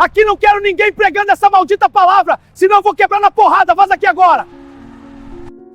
Aqui não quero ninguém pregando essa maldita palavra, senão eu vou quebrar na porrada, vaza aqui agora!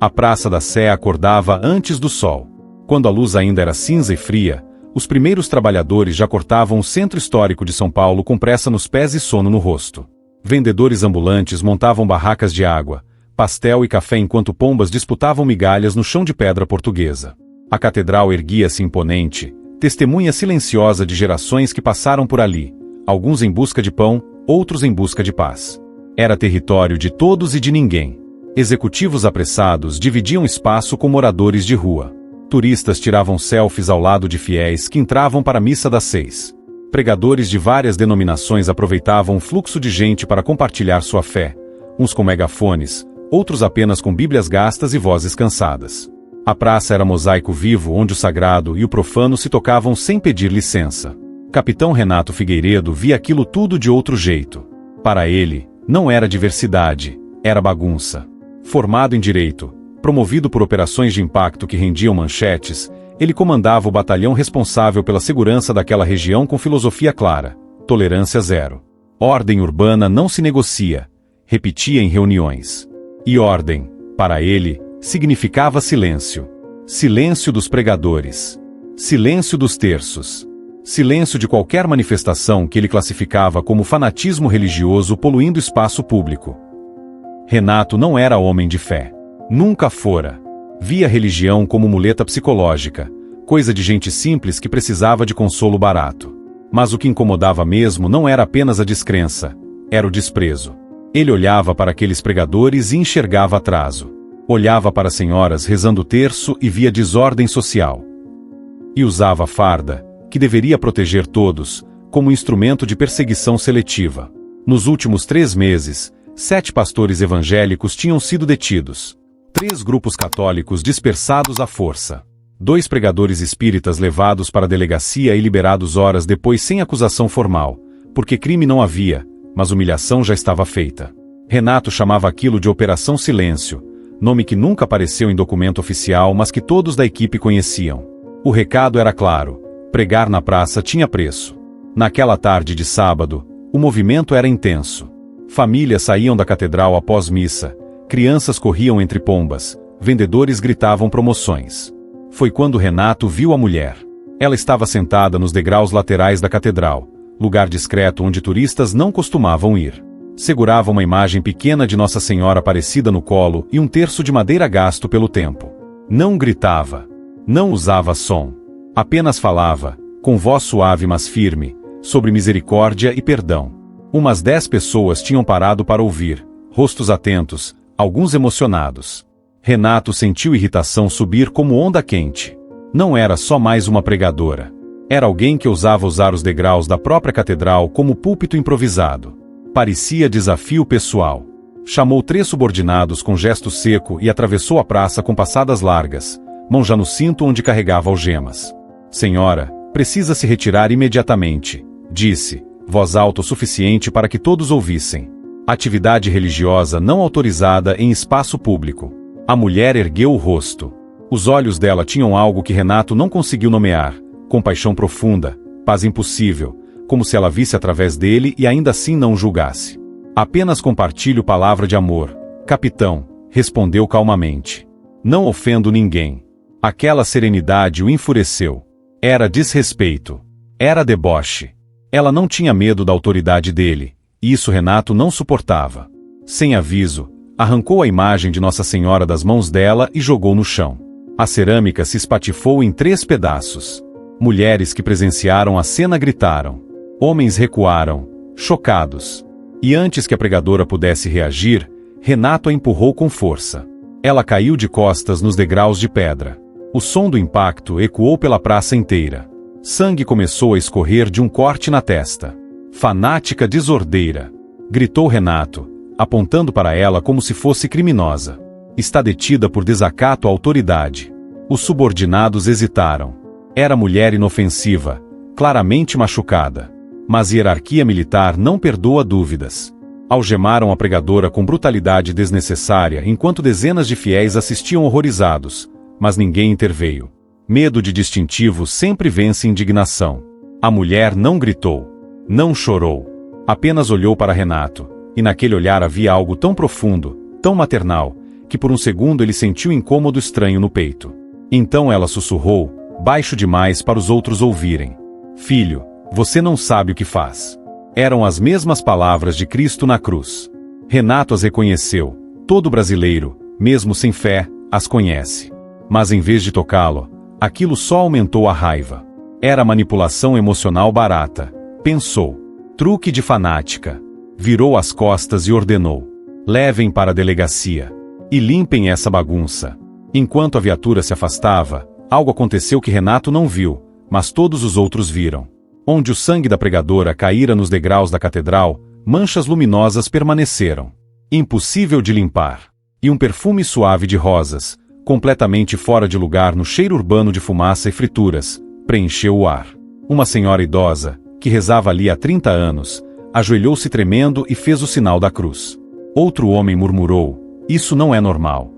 A Praça da Sé acordava antes do sol. Quando a luz ainda era cinza e fria, os primeiros trabalhadores já cortavam o centro histórico de São Paulo com pressa nos pés e sono no rosto. Vendedores ambulantes montavam barracas de água, pastel e café enquanto pombas disputavam migalhas no chão de pedra portuguesa. A catedral erguia-se imponente, testemunha silenciosa de gerações que passaram por ali, alguns em busca de pão, outros em busca de paz. Era território de todos e de ninguém. Executivos apressados dividiam espaço com moradores de rua. Turistas tiravam selfies ao lado de fiéis que entravam para a missa das 6. Pregadores de várias denominações aproveitavam o fluxo de gente para compartilhar sua fé, uns com megafones, outros apenas com bíblias gastas e vozes cansadas. A praça era mosaico vivo onde o sagrado e o profano se tocavam sem pedir licença. Capitão Renato Figueiredo via aquilo tudo de outro jeito. Para ele, não era diversidade, era bagunça. Formado em direito, promovido por operações de impacto que rendiam manchetes, ele comandava o batalhão responsável pela segurança daquela região com filosofia clara: tolerância zero. Ordem urbana não se negocia, repetia em reuniões. E ordem, para ele, significava silêncio. Silêncio dos pregadores. Silêncio dos terços. Silêncio de qualquer manifestação que ele classificava como fanatismo religioso poluindo espaço público. Renato não era homem de fé. Nunca fora. Via a religião como muleta psicológica, coisa de gente simples que precisava de consolo barato. Mas o que incomodava mesmo não era apenas a descrença, era o desprezo. Ele olhava para aqueles pregadores e enxergava atraso. Olhava para as senhoras rezando o terço e via desordem social. E usava a farda, que deveria proteger todos, como instrumento de perseguição seletiva. Nos últimos 3 meses, 7 pastores evangélicos tinham sido detidos. 3 grupos católicos dispersados à força. 2 pregadores espíritas levados para a delegacia e liberados horas depois sem acusação formal, porque crime não havia, mas humilhação já estava feita. Renato chamava aquilo de Operação Silêncio, nome que nunca apareceu em documento oficial, mas que todos da equipe conheciam. O recado era claro: pregar na praça tinha preço. Naquela tarde de sábado, o movimento era intenso. Famílias saíam da catedral após missa, crianças corriam entre pombas, vendedores gritavam promoções. Foi quando Renato viu a mulher. Ela estava sentada nos degraus laterais da catedral, lugar discreto onde turistas não costumavam ir. Segurava uma imagem pequena de Nossa Senhora Aparecida no colo e um terço de madeira gasto pelo tempo. Não gritava. Não usava som. Apenas falava, com voz suave mas firme, sobre misericórdia e perdão. Umas 10 pessoas tinham parado para ouvir, rostos atentos, alguns emocionados. Renato sentiu irritação subir como onda quente. Não era só mais uma pregadora. Era alguém que ousava usar os degraus da própria catedral como púlpito improvisado. Parecia desafio pessoal. Chamou 3 subordinados com gesto seco e atravessou a praça com passadas largas, mão já no cinto onde carregava algemas. Senhora, precisa se retirar imediatamente, disse, voz alta o suficiente para que todos ouvissem. Atividade religiosa não autorizada em espaço público. A mulher ergueu o rosto. Os olhos dela tinham algo que Renato não conseguiu nomear: compaixão profunda, paz impossível, como se ela visse através dele e ainda assim não o julgasse. Apenas compartilho palavra de amor, capitão, respondeu calmamente. Não ofendo ninguém. Aquela serenidade o enfureceu. Era desrespeito. Era deboche. Ela não tinha medo da autoridade dele, e isso Renato não suportava. Sem aviso, arrancou a imagem de Nossa Senhora das mãos dela e jogou no chão. A cerâmica se espatifou em 3 pedaços. Mulheres que presenciaram a cena gritaram. Homens recuaram, chocados. E antes que a pregadora pudesse reagir, Renato a empurrou com força. Ela caiu de costas nos degraus de pedra. O som do impacto ecoou pela praça inteira. Sangue começou a escorrer de um corte na testa. Fanática desordeira, gritou Renato, apontando para ela como se fosse criminosa. Está detida por desacato à autoridade. Os subordinados hesitaram. Era mulher inofensiva, claramente machucada. Mas a hierarquia militar não perdoa dúvidas. Algemaram a pregadora com brutalidade desnecessária enquanto dezenas de fiéis assistiam horrorizados, mas ninguém interveio. Medo de distintivo sempre vence indignação. A mulher não gritou. Não chorou. Apenas olhou para Renato, e naquele olhar havia algo tão profundo, tão maternal, que por um segundo ele sentiu incômodo estranho no peito. Então ela sussurrou, baixo demais para os outros ouvirem: "Filho, você não sabe o que faz." Eram as mesmas palavras de Cristo na cruz. Renato as reconheceu. Todo brasileiro, mesmo sem fé, as conhece. Mas em vez de tocá-lo, aquilo só aumentou a raiva. Era manipulação emocional barata, pensou. Truque de fanática. Virou as costas e ordenou: "Levem para a delegacia. E limpem essa bagunça." Enquanto a viatura se afastava, algo aconteceu que Renato não viu, mas todos os outros viram. Onde o sangue da pregadora caíra nos degraus da catedral, manchas luminosas permaneceram. Impossível de limpar. E um perfume suave de rosas, completamente fora de lugar no cheiro urbano de fumaça e frituras, preencheu o ar. Uma senhora idosa, que rezava ali há 30 anos, ajoelhou-se tremendo e fez o sinal da cruz. Outro homem murmurou: "Isso não é normal."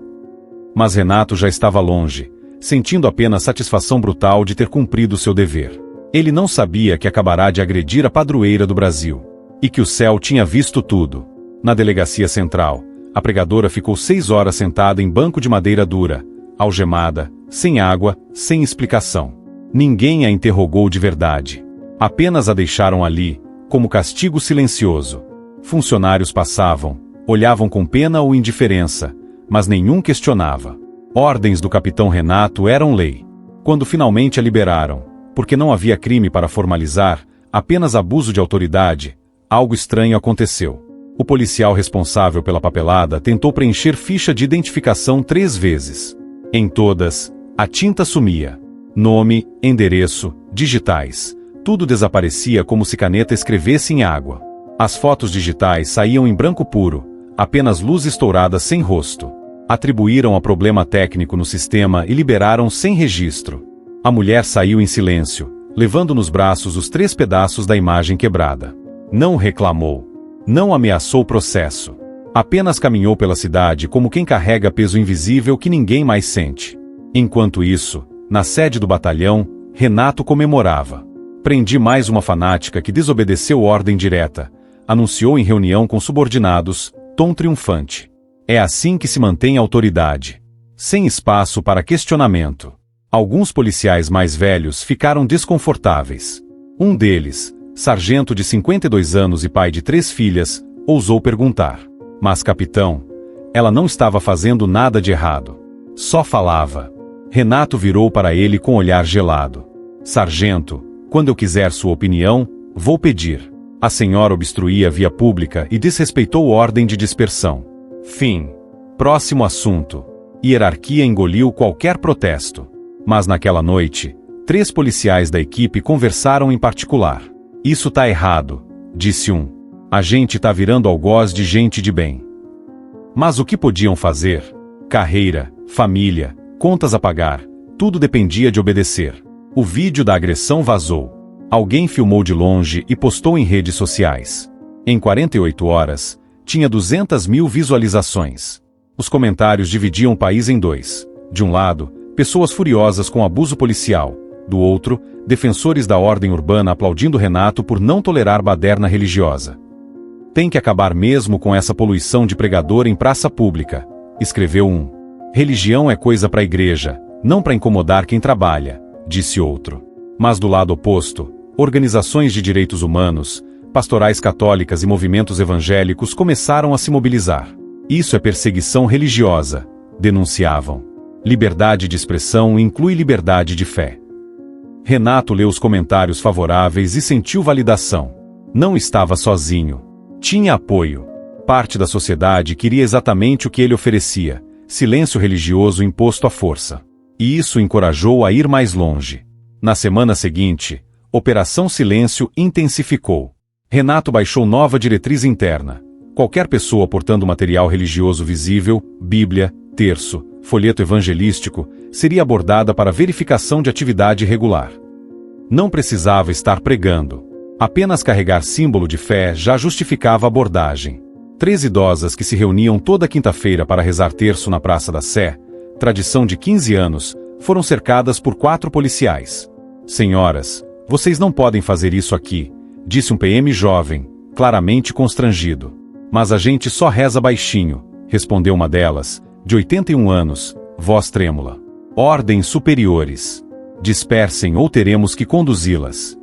Mas Renato já estava longe, sentindo apenas satisfação brutal de ter cumprido seu dever. Ele não sabia que acabará de agredir a padroeira do Brasil. E que o céu tinha visto tudo. Na delegacia central, a pregadora ficou 6 horas sentada em banco de madeira dura, algemada, sem água, sem explicação. Ninguém a interrogou de verdade. Apenas a deixaram ali, como castigo silencioso. Funcionários passavam, olhavam com pena ou indiferença, mas nenhum questionava. Ordens do capitão Renato eram lei. Quando finalmente a liberaram, porque não havia crime para formalizar, apenas abuso de autoridade, algo estranho aconteceu. O policial responsável pela papelada tentou preencher ficha de identificação 3 vezes. Em todas, a tinta sumia. Nome, endereço, digitais. Tudo desaparecia como se caneta escrevesse em água. As fotos digitais saíam em branco puro, apenas luz estourada sem rosto. Atribuíram a problema técnico no sistema e liberaram sem registro. A mulher saiu em silêncio, levando nos braços os 3 pedaços da imagem quebrada. Não reclamou. Não ameaçou processo. Apenas caminhou pela cidade como quem carrega peso invisível que ninguém mais sente. Enquanto isso, na sede do batalhão, Renato comemorava. "Prendi mais uma fanática que desobedeceu ordem direta", anunciou em reunião com subordinados, tom triunfante. É assim que se mantém a autoridade. Sem espaço para questionamento. Alguns policiais mais velhos ficaram desconfortáveis. Um deles, sargento de 52 anos e pai de 3 filhas, ousou perguntar: "Mas capitão, ela não estava fazendo nada de errado. Só falava." Renato virou para ele com olhar gelado. "Sargento, quando eu quiser sua opinião, vou pedir." A senhora obstruía a via pública e desrespeitou ordem de dispersão. Fim. Próximo assunto. Hierarquia engoliu qualquer protesto. Mas naquela noite, 3 policiais da equipe conversaram em particular. "Isso tá errado", disse um. "A gente tá virando algoz de gente de bem." Mas o que podiam fazer? Carreira, família, contas a pagar, tudo dependia de obedecer. O vídeo da agressão vazou. Alguém filmou de longe e postou em redes sociais. Em 48 horas, tinha 200.000 visualizações. Os comentários dividiam o país em 2. De um lado, pessoas furiosas com abuso policial. Do outro, defensores da ordem urbana aplaudindo Renato por não tolerar baderna religiosa. "Tem que acabar mesmo com essa poluição de pregador em praça pública", escreveu um. "Religião é coisa para a igreja, não para incomodar quem trabalha", disse outro. Mas do lado oposto, organizações de direitos humanos, pastorais católicas e movimentos evangélicos começaram a se mobilizar. "Isso é perseguição religiosa", denunciavam. "Liberdade de expressão inclui liberdade de fé." Renato leu os comentários favoráveis e sentiu validação. Não estava sozinho. Tinha apoio. Parte da sociedade queria exatamente o que ele oferecia: silêncio religioso imposto à força. E isso o encorajou a ir mais longe. Na semana seguinte, Operação Silêncio intensificou. Renato baixou nova diretriz interna. Qualquer pessoa portando material religioso visível, Bíblia, terço, folheto evangelístico, seria abordada para verificação de atividade regular. Não precisava estar pregando. Apenas carregar símbolo de fé já justificava a abordagem. 3 idosas que se reuniam toda quinta-feira para rezar terço na Praça da Sé, tradição de 15 anos, foram cercadas por 4 policiais. "Senhoras, vocês não podem fazer isso aqui", disse um PM jovem, claramente constrangido. Mas a gente só reza baixinho, respondeu uma delas, de 81 anos, voz trêmula. Ordens superiores. Dispersem ou teremos que conduzi-las.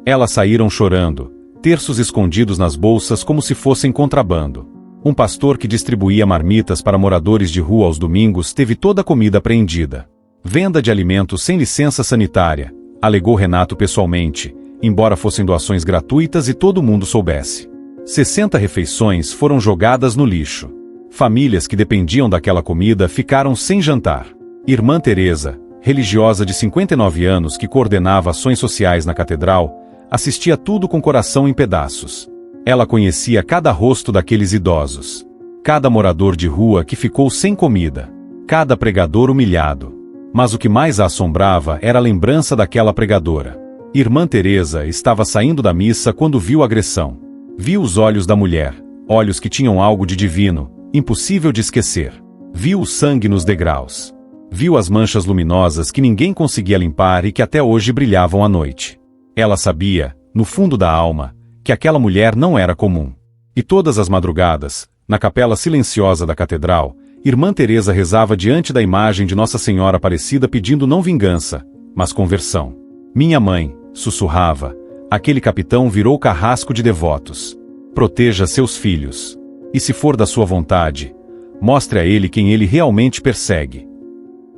Elas saíram chorando, terços escondidos nas bolsas como se fossem contrabando. Um pastor que distribuía marmitas para moradores de rua aos domingos teve toda a comida apreendida. Venda de alimentos sem licença sanitária, alegou Renato pessoalmente, embora fossem doações gratuitas e todo mundo soubesse. 60 refeições foram jogadas no lixo. Famílias que dependiam daquela comida ficaram sem jantar. Irmã Teresa, religiosa de 59 anos que coordenava ações sociais na catedral, assistia tudo com coração em pedaços. Ela conhecia cada rosto daqueles idosos, cada morador de rua que ficou sem comida, cada pregador humilhado. Mas o que mais a assombrava era a lembrança daquela pregadora. Irmã Teresa estava saindo da missa quando viu a agressão. Viu os olhos da mulher, olhos que tinham algo de divino, impossível de esquecer. Viu o sangue nos degraus. Viu as manchas luminosas que ninguém conseguia limpar e que até hoje brilhavam à noite. Ela sabia, no fundo da alma, que aquela mulher não era comum. E todas as madrugadas, na capela silenciosa da catedral, Irmã Teresa rezava diante da imagem de Nossa Senhora Aparecida pedindo não vingança, mas conversão. Minha mãe, sussurrava, aquele capitão virou carrasco de devotos. Proteja seus filhos. E se for da sua vontade, mostre a ele quem ele realmente persegue.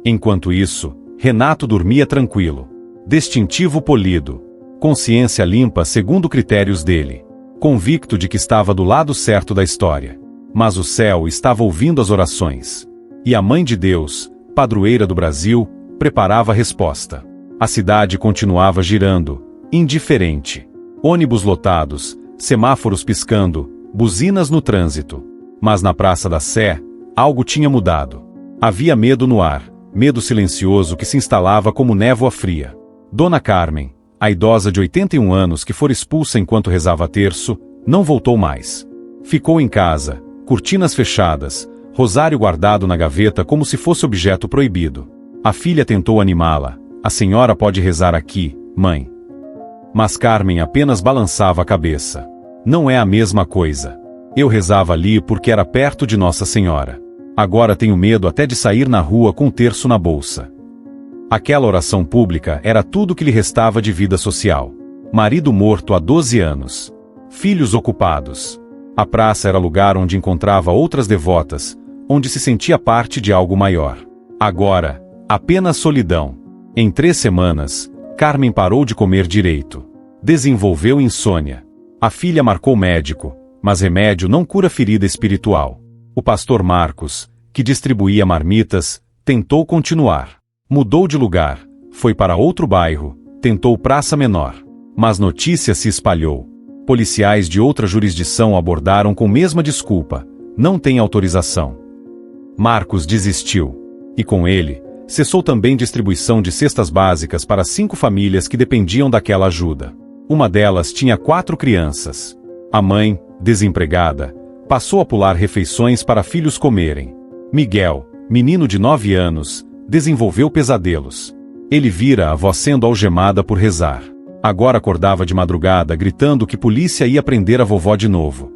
Enquanto isso, Renato dormia tranquilo. Distintivo polido. Consciência limpa segundo critérios dele. Convicto de que estava do lado certo da história. Mas o céu estava ouvindo as orações. E a Mãe de Deus, padroeira do Brasil, preparava a resposta. A cidade continuava girando, indiferente. Ônibus lotados, semáforos piscando, buzinas no trânsito. Mas na Praça da Sé, algo tinha mudado. Havia medo no ar, medo silencioso que se instalava como névoa fria. Dona Carmen, a idosa de 81 anos que fora expulsa enquanto rezava terço, não voltou mais. Ficou em casa, cortinas fechadas, rosário guardado na gaveta como se fosse objeto proibido. A filha tentou animá-la. A senhora pode rezar aqui, mãe. Mas Carmen apenas balançava a cabeça. Não é a mesma coisa. Eu rezava ali porque era perto de Nossa Senhora. Agora tenho medo até de sair na rua com um terço na bolsa. Aquela oração pública era tudo que lhe restava de vida social. Marido morto há 12 anos. Filhos ocupados. A praça era lugar onde encontrava outras devotas, onde se sentia parte de algo maior. Agora, apenas solidão. Em 3 semanas, Carmen parou de comer direito. Desenvolveu insônia. A filha marcou médico, mas remédio não cura ferida espiritual. O pastor Marcos, que distribuía marmitas, tentou continuar. Mudou de lugar, foi para outro bairro, tentou praça menor. Mas notícia se espalhou. Policiais de outra jurisdição o abordaram com mesma desculpa: não tem autorização. Marcos desistiu. E com ele, cessou também distribuição de cestas básicas para 5 famílias que dependiam daquela ajuda. Uma delas tinha 4 crianças. A mãe, desempregada, passou a pular refeições para filhos comerem. Miguel, menino de 9 anos, desenvolveu pesadelos. Ele vira a avó sendo algemada por rezar. Agora acordava de madrugada gritando que polícia ia prender a vovó de novo.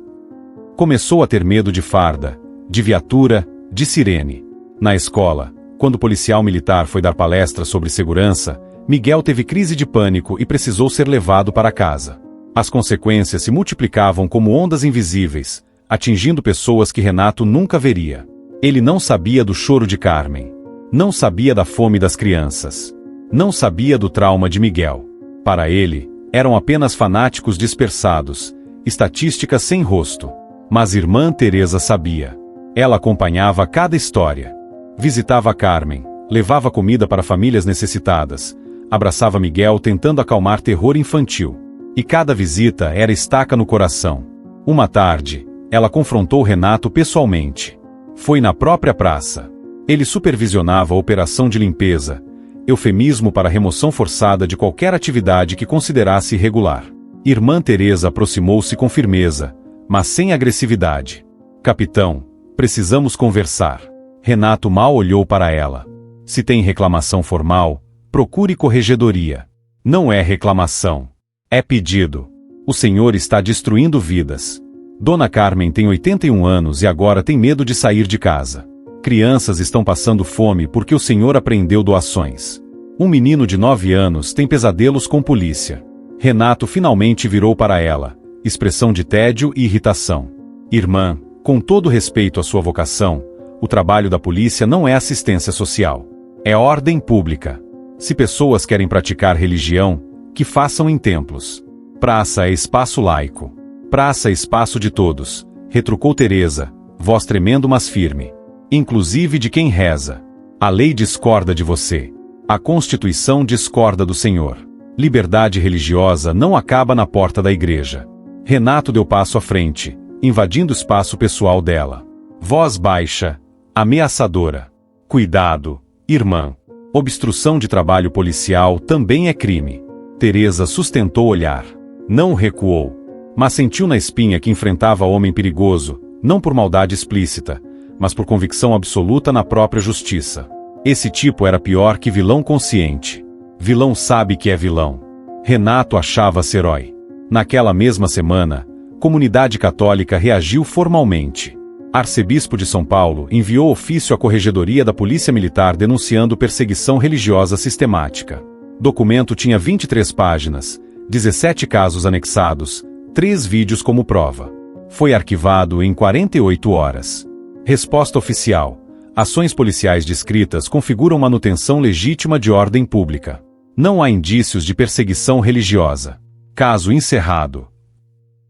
Começou a ter medo de farda, de viatura, de sirene. Na escola, quando o policial militar foi dar palestra sobre segurança, Miguel teve crise de pânico e precisou ser levado para casa. As consequências se multiplicavam como ondas invisíveis, atingindo pessoas que Renato nunca veria. Ele não sabia do choro de Carmen. Não sabia da fome das crianças. Não sabia do trauma de Miguel. Para ele, eram apenas fanáticos dispersados, estatísticas sem rosto. Mas Irmã Teresa sabia. Ela acompanhava cada história. Visitava Carmen, levava comida para famílias necessitadas, abraçava Miguel tentando acalmar terror infantil. E cada visita era estaca no coração. Uma tarde, ela confrontou Renato pessoalmente. Foi na própria praça. Ele supervisionava a operação de limpeza, eufemismo para remoção forçada de qualquer atividade que considerasse irregular. Irmã Teresa aproximou-se com firmeza, mas sem agressividade. Capitão, precisamos conversar. Renato mal olhou para ela. Se tem reclamação formal, procure corregedoria. Não é reclamação. É pedido. O Senhor está destruindo vidas. Dona Carmen tem 81 anos e agora tem medo de sair de casa. Crianças estão passando fome porque o Senhor apreendeu doações. Um menino de 9 anos tem pesadelos com polícia. Renato finalmente virou para ela, expressão de tédio e irritação. Irmã, com todo respeito à sua vocação, o trabalho da polícia não é assistência social. É ordem pública. Se pessoas querem praticar religião, que façam em templos. Praça é espaço laico. Praça é espaço de todos, retrucou Teresa, voz tremendo mas firme. Inclusive de quem reza. A lei discorda de você. A Constituição discorda do Senhor. Liberdade religiosa não acaba na porta da igreja. Renato deu passo à frente, invadindo o espaço pessoal dela. Voz baixa, ameaçadora. Cuidado, irmã. Obstrução de trabalho policial também é crime. Teresa sustentou o olhar. Não recuou. Mas sentiu na espinha que enfrentava homem perigoso, não por maldade explícita, mas por convicção absoluta na própria justiça. Esse tipo era pior que vilão consciente. Vilão sabe que é vilão. Renato achava-se herói. Naquela mesma semana, comunidade católica reagiu formalmente. Arcebispo de São Paulo enviou ofício à Corregedoria da Polícia Militar denunciando perseguição religiosa sistemática. Documento tinha 23 páginas, 17 casos anexados, 3 vídeos como prova. Foi arquivado em 48 horas. Resposta oficial. Ações policiais descritas configuram manutenção legítima de ordem pública. Não há indícios de perseguição religiosa. Caso encerrado.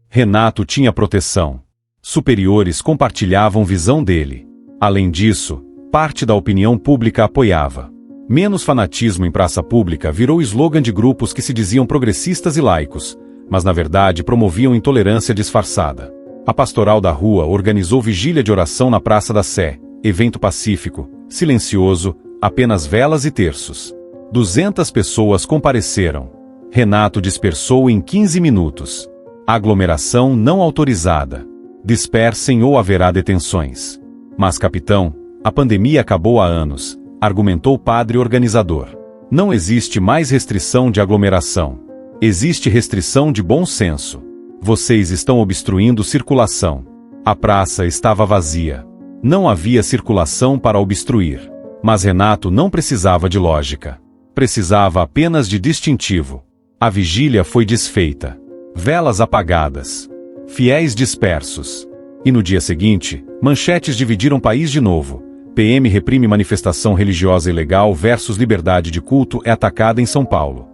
Renato tinha proteção. Superiores compartilhavam visão dele. Além disso, parte da opinião pública apoiava. Menos fanatismo em praça pública virou slogan de grupos que se diziam progressistas e laicos, mas na verdade promoviam intolerância disfarçada. A Pastoral da Rua organizou vigília de oração na Praça da Sé, evento pacífico, silencioso, apenas velas e terços. 200 pessoas compareceram. Renato dispersou em 15 minutos. Aglomeração não autorizada. Dispersem ou haverá detenções. Mas, capitão, a pandemia acabou há anos, argumentou o padre organizador. Não existe mais restrição de aglomeração. Existe restrição de bom senso. Vocês estão obstruindo circulação. A praça estava vazia. Não havia circulação para obstruir. Mas Renato não precisava de lógica. Precisava apenas de distintivo. A vigília foi desfeita. Velas apagadas. Fiéis dispersos. E no dia seguinte, manchetes dividiram o país de novo. PM reprime manifestação religiosa ilegal versus liberdade de culto é atacada em São Paulo.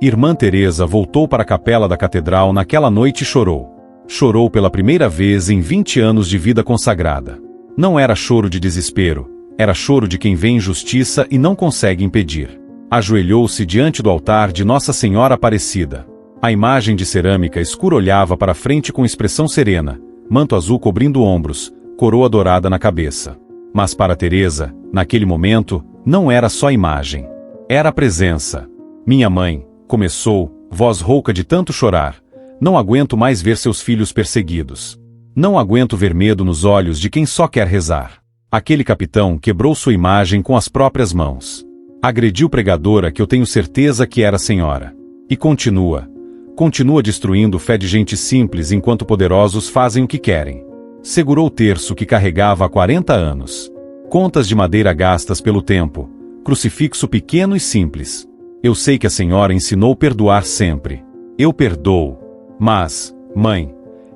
Irmã Teresa voltou para a capela da catedral naquela noite e chorou. Chorou pela primeira vez em 20 anos de vida consagrada. Não era choro de desespero, era choro de quem vê injustiça e não consegue impedir. Ajoelhou-se diante do altar de Nossa Senhora Aparecida. A imagem de cerâmica escura olhava para frente com expressão serena, manto azul cobrindo ombros, coroa dourada na cabeça. Mas para Teresa, naquele momento, não era só imagem. Era a presença. Minha mãe, começou, voz rouca de tanto chorar. Não aguento mais ver seus filhos perseguidos. Não aguento ver medo nos olhos de quem só quer rezar. Aquele capitão quebrou sua imagem com as próprias mãos. Agrediu pregadora que eu tenho certeza que era senhora. E continua. Continua destruindo fé de gente simples enquanto poderosos fazem o que querem. Segurou o terço que carregava há 40 anos. Contas de madeira gastas pelo tempo. Crucifixo pequeno e simples. Eu sei que a senhora ensinou perdoar sempre. Eu perdoo. Mas, mãe,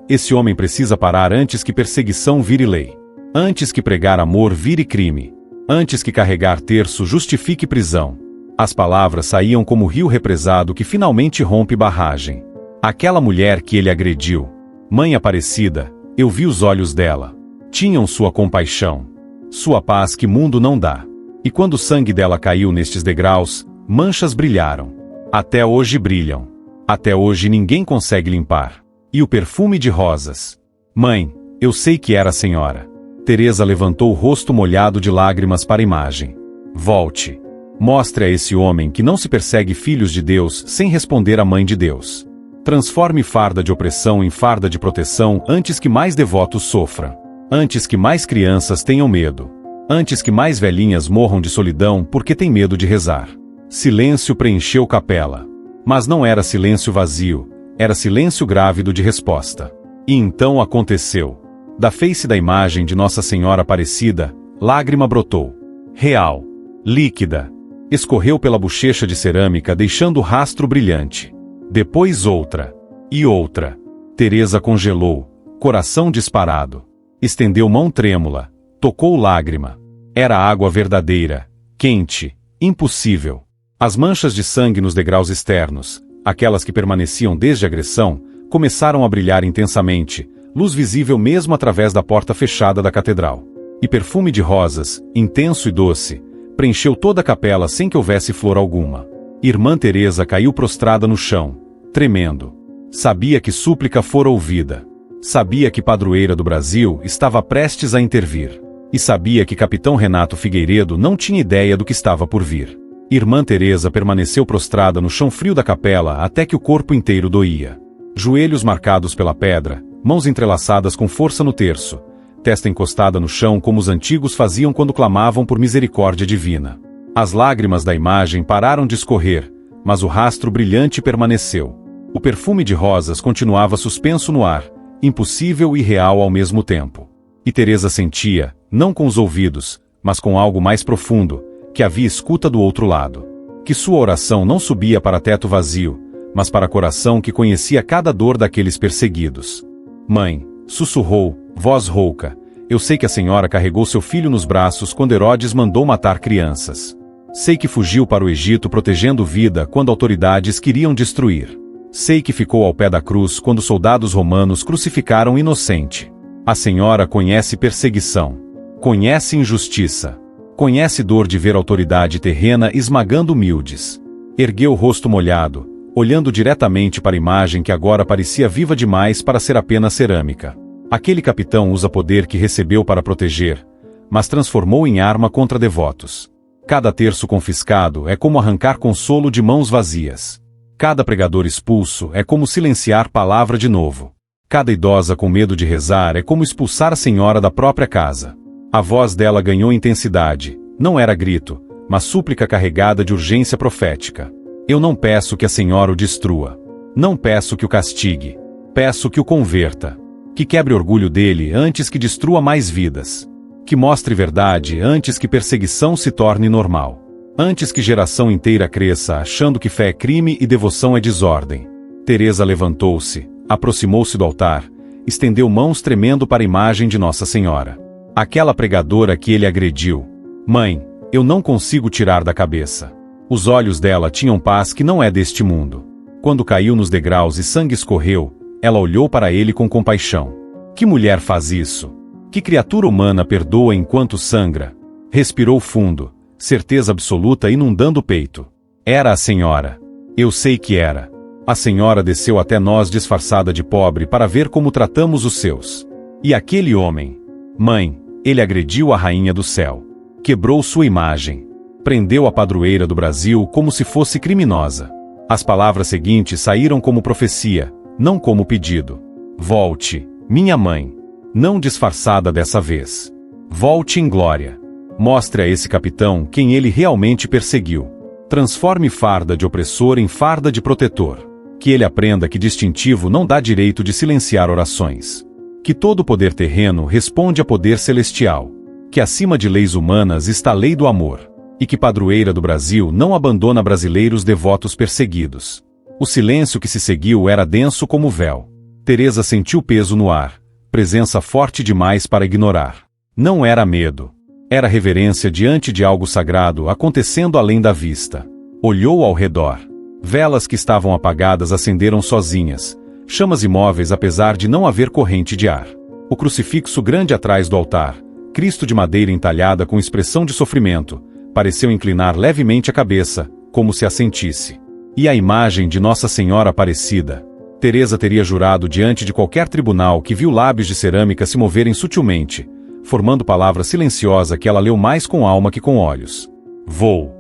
esse homem precisa parar antes que perseguição vire lei. Antes que pregar amor vire crime. Antes que carregar terço justifique prisão. As palavras saíam como rio represado que finalmente rompe barragem. Aquela mulher que ele agrediu. Mãe Aparecida, eu vi os olhos dela. Tinham sua compaixão. Sua paz que mundo não dá. E quando o sangue dela caiu nestes degraus, manchas brilharam. Até hoje brilham. Até hoje ninguém consegue limpar. E o perfume de rosas. Mãe, eu sei que era a senhora. Teresa levantou o rosto molhado de lágrimas para a imagem. Volte. Mostre a esse homem que não se persegue filhos de Deus sem responder à Mãe de Deus. Transforme farda de opressão em farda de proteção antes que mais devotos sofram. Antes que mais crianças tenham medo. Antes que mais velhinhas morram de solidão porque têm medo de rezar. Silêncio preencheu capela. Mas não era silêncio vazio, Era silêncio grávido de resposta. E então aconteceu. Da face da imagem de Nossa Senhora Aparecida, lágrima brotou. Real. Líquida. Escorreu pela bochecha de cerâmica deixando rastro brilhante. Depois outra. E outra. Teresa congelou, coração disparado. Estendeu mão trêmula. Tocou lágrima. Era água verdadeira, quente, impossível. As manchas de sangue nos degraus externos, aquelas que permaneciam desde a agressão, começaram a brilhar intensamente, luz visível mesmo através da porta fechada da catedral. E perfume de rosas, intenso e doce, preencheu toda a capela sem que houvesse flor alguma. Irmã Teresa caiu prostrada no chão, tremendo. Sabia que súplica fora ouvida. Sabia que padroeira do Brasil estava prestes a intervir. E sabia que capitão Renato Figueiredo não tinha ideia do que estava por vir. Irmã Teresa permaneceu prostrada no chão frio da capela até que o corpo inteiro doía. Joelhos marcados pela pedra, mãos entrelaçadas com força no terço, testa encostada no chão como os antigos faziam quando clamavam por misericórdia divina. As lágrimas da imagem pararam de escorrer, mas o rastro brilhante permaneceu. O perfume de rosas continuava suspenso no ar, impossível e real ao mesmo tempo. E Teresa sentia, não com os ouvidos, mas com algo mais profundo, que havia escuta do outro lado. Que sua oração não subia para teto vazio, mas para coração que conhecia cada dor daqueles perseguidos. Mãe, sussurrou, voz rouca, eu sei que a senhora carregou seu filho nos braços quando Herodes mandou matar crianças. Sei que fugiu para o Egito protegendo vida quando autoridades queriam destruir. Sei que ficou ao pé da cruz quando soldados romanos crucificaram inocente. A senhora conhece perseguição. Conhece injustiça. Conhece dor de ver autoridade terrena esmagando humildes. Ergueu o rosto molhado, olhando diretamente para a imagem que agora parecia viva demais para ser apenas cerâmica. Aquele capitão usa poder que recebeu para proteger, mas transformou em arma contra devotos. Cada terço confiscado é como arrancar consolo de mãos vazias. Cada pregador expulso é como silenciar palavra de novo. Cada idosa com medo de rezar é como expulsar a senhora da própria casa. A voz dela ganhou intensidade, não era grito, mas súplica carregada de urgência profética. Eu não peço que a senhora o destrua. Não peço que o castigue. Peço que o converta. Que quebre orgulho dele antes que destrua mais vidas. Que mostre verdade antes que perseguição se torne normal. Antes que geração inteira cresça achando que fé é crime e devoção é desordem. Teresa levantou-se, aproximou-se do altar, estendeu mãos tremendo para a imagem de Nossa Senhora. Aquela pregadora que ele agrediu. Mãe, eu não consigo tirar da cabeça. Os olhos dela tinham paz que não é deste mundo. Quando caiu nos degraus e sangue escorreu, ela olhou para ele com compaixão. Que mulher faz isso? Que criatura humana perdoa enquanto sangra? Respirou fundo, certeza absoluta inundando o peito. Era a senhora. Eu sei que era. A senhora desceu até nós disfarçada de pobre para ver como tratamos os seus. E aquele homem? Mãe, ele agrediu a rainha do céu. Quebrou sua imagem. Prendeu a padroeira do Brasil como se fosse criminosa. As palavras seguintes saíram como profecia, não como pedido. Volte, minha mãe. Não disfarçada dessa vez. Volte em glória. Mostre a esse capitão quem ele realmente perseguiu. Transforme farda de opressor em farda de protetor. Que ele aprenda que distintivo não dá direito de silenciar orações. Que todo poder terreno responde a poder celestial. Que acima de leis humanas está a lei do amor. E que padroeira do Brasil não abandona brasileiros devotos perseguidos. O silêncio que se seguiu era denso como véu. Teresa sentiu peso no ar, presença forte demais para ignorar. Não era medo. Era reverência diante de algo sagrado acontecendo além da vista. Olhou ao redor. Velas que estavam apagadas acenderam sozinhas, chamas imóveis apesar de não haver corrente de ar. O crucifixo grande atrás do altar, Cristo de madeira entalhada com expressão de sofrimento, pareceu inclinar levemente a cabeça, como se a sentisse. E a imagem de Nossa Senhora Aparecida. Teresa teria jurado diante de qualquer tribunal que viu lábios de cerâmica se moverem sutilmente, formando palavra silenciosa que ela leu mais com alma que com olhos. Vou.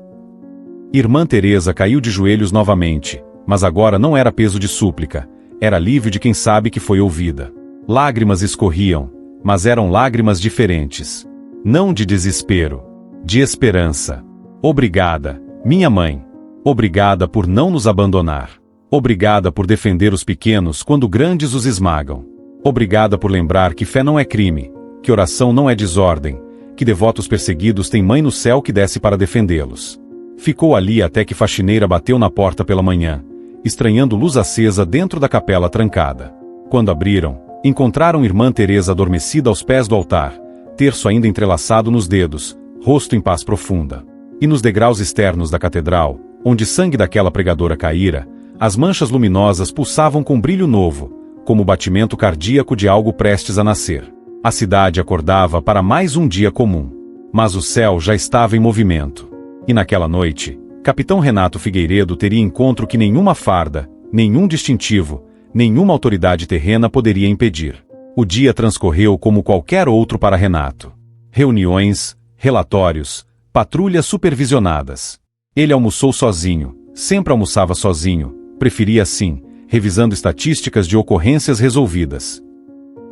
Irmã Teresa caiu de joelhos novamente, mas agora não era peso de súplica, era alívio de quem sabe que foi ouvida. Lágrimas escorriam, mas eram lágrimas diferentes. Não de desespero, de esperança. Obrigada, minha mãe. Obrigada por não nos abandonar. Obrigada por defender os pequenos quando grandes os esmagam. Obrigada por lembrar que fé não é crime, que oração não é desordem, que devotos perseguidos têm mãe no céu que desce para defendê-los. Ficou ali até que faxineira bateu na porta pela manhã, estranhando luz acesa dentro da capela trancada. Quando abriram, encontraram irmã Teresa adormecida aos pés do altar, terço ainda entrelaçado nos dedos, rosto em paz profunda. E nos degraus externos da catedral, onde sangue daquela pregadora caíra, as manchas luminosas pulsavam com brilho novo, como o batimento cardíaco de algo prestes a nascer. A cidade acordava para mais um dia comum. Mas o céu já estava em movimento. E naquela noite, Capitão Renato Figueiredo teria encontro que nenhuma farda, nenhum distintivo, nenhuma autoridade terrena poderia impedir. O dia transcorreu como qualquer outro para Renato. Reuniões, relatórios, patrulhas supervisionadas. Ele almoçou sozinho, sempre almoçava sozinho, preferia assim, revisando estatísticas de ocorrências resolvidas.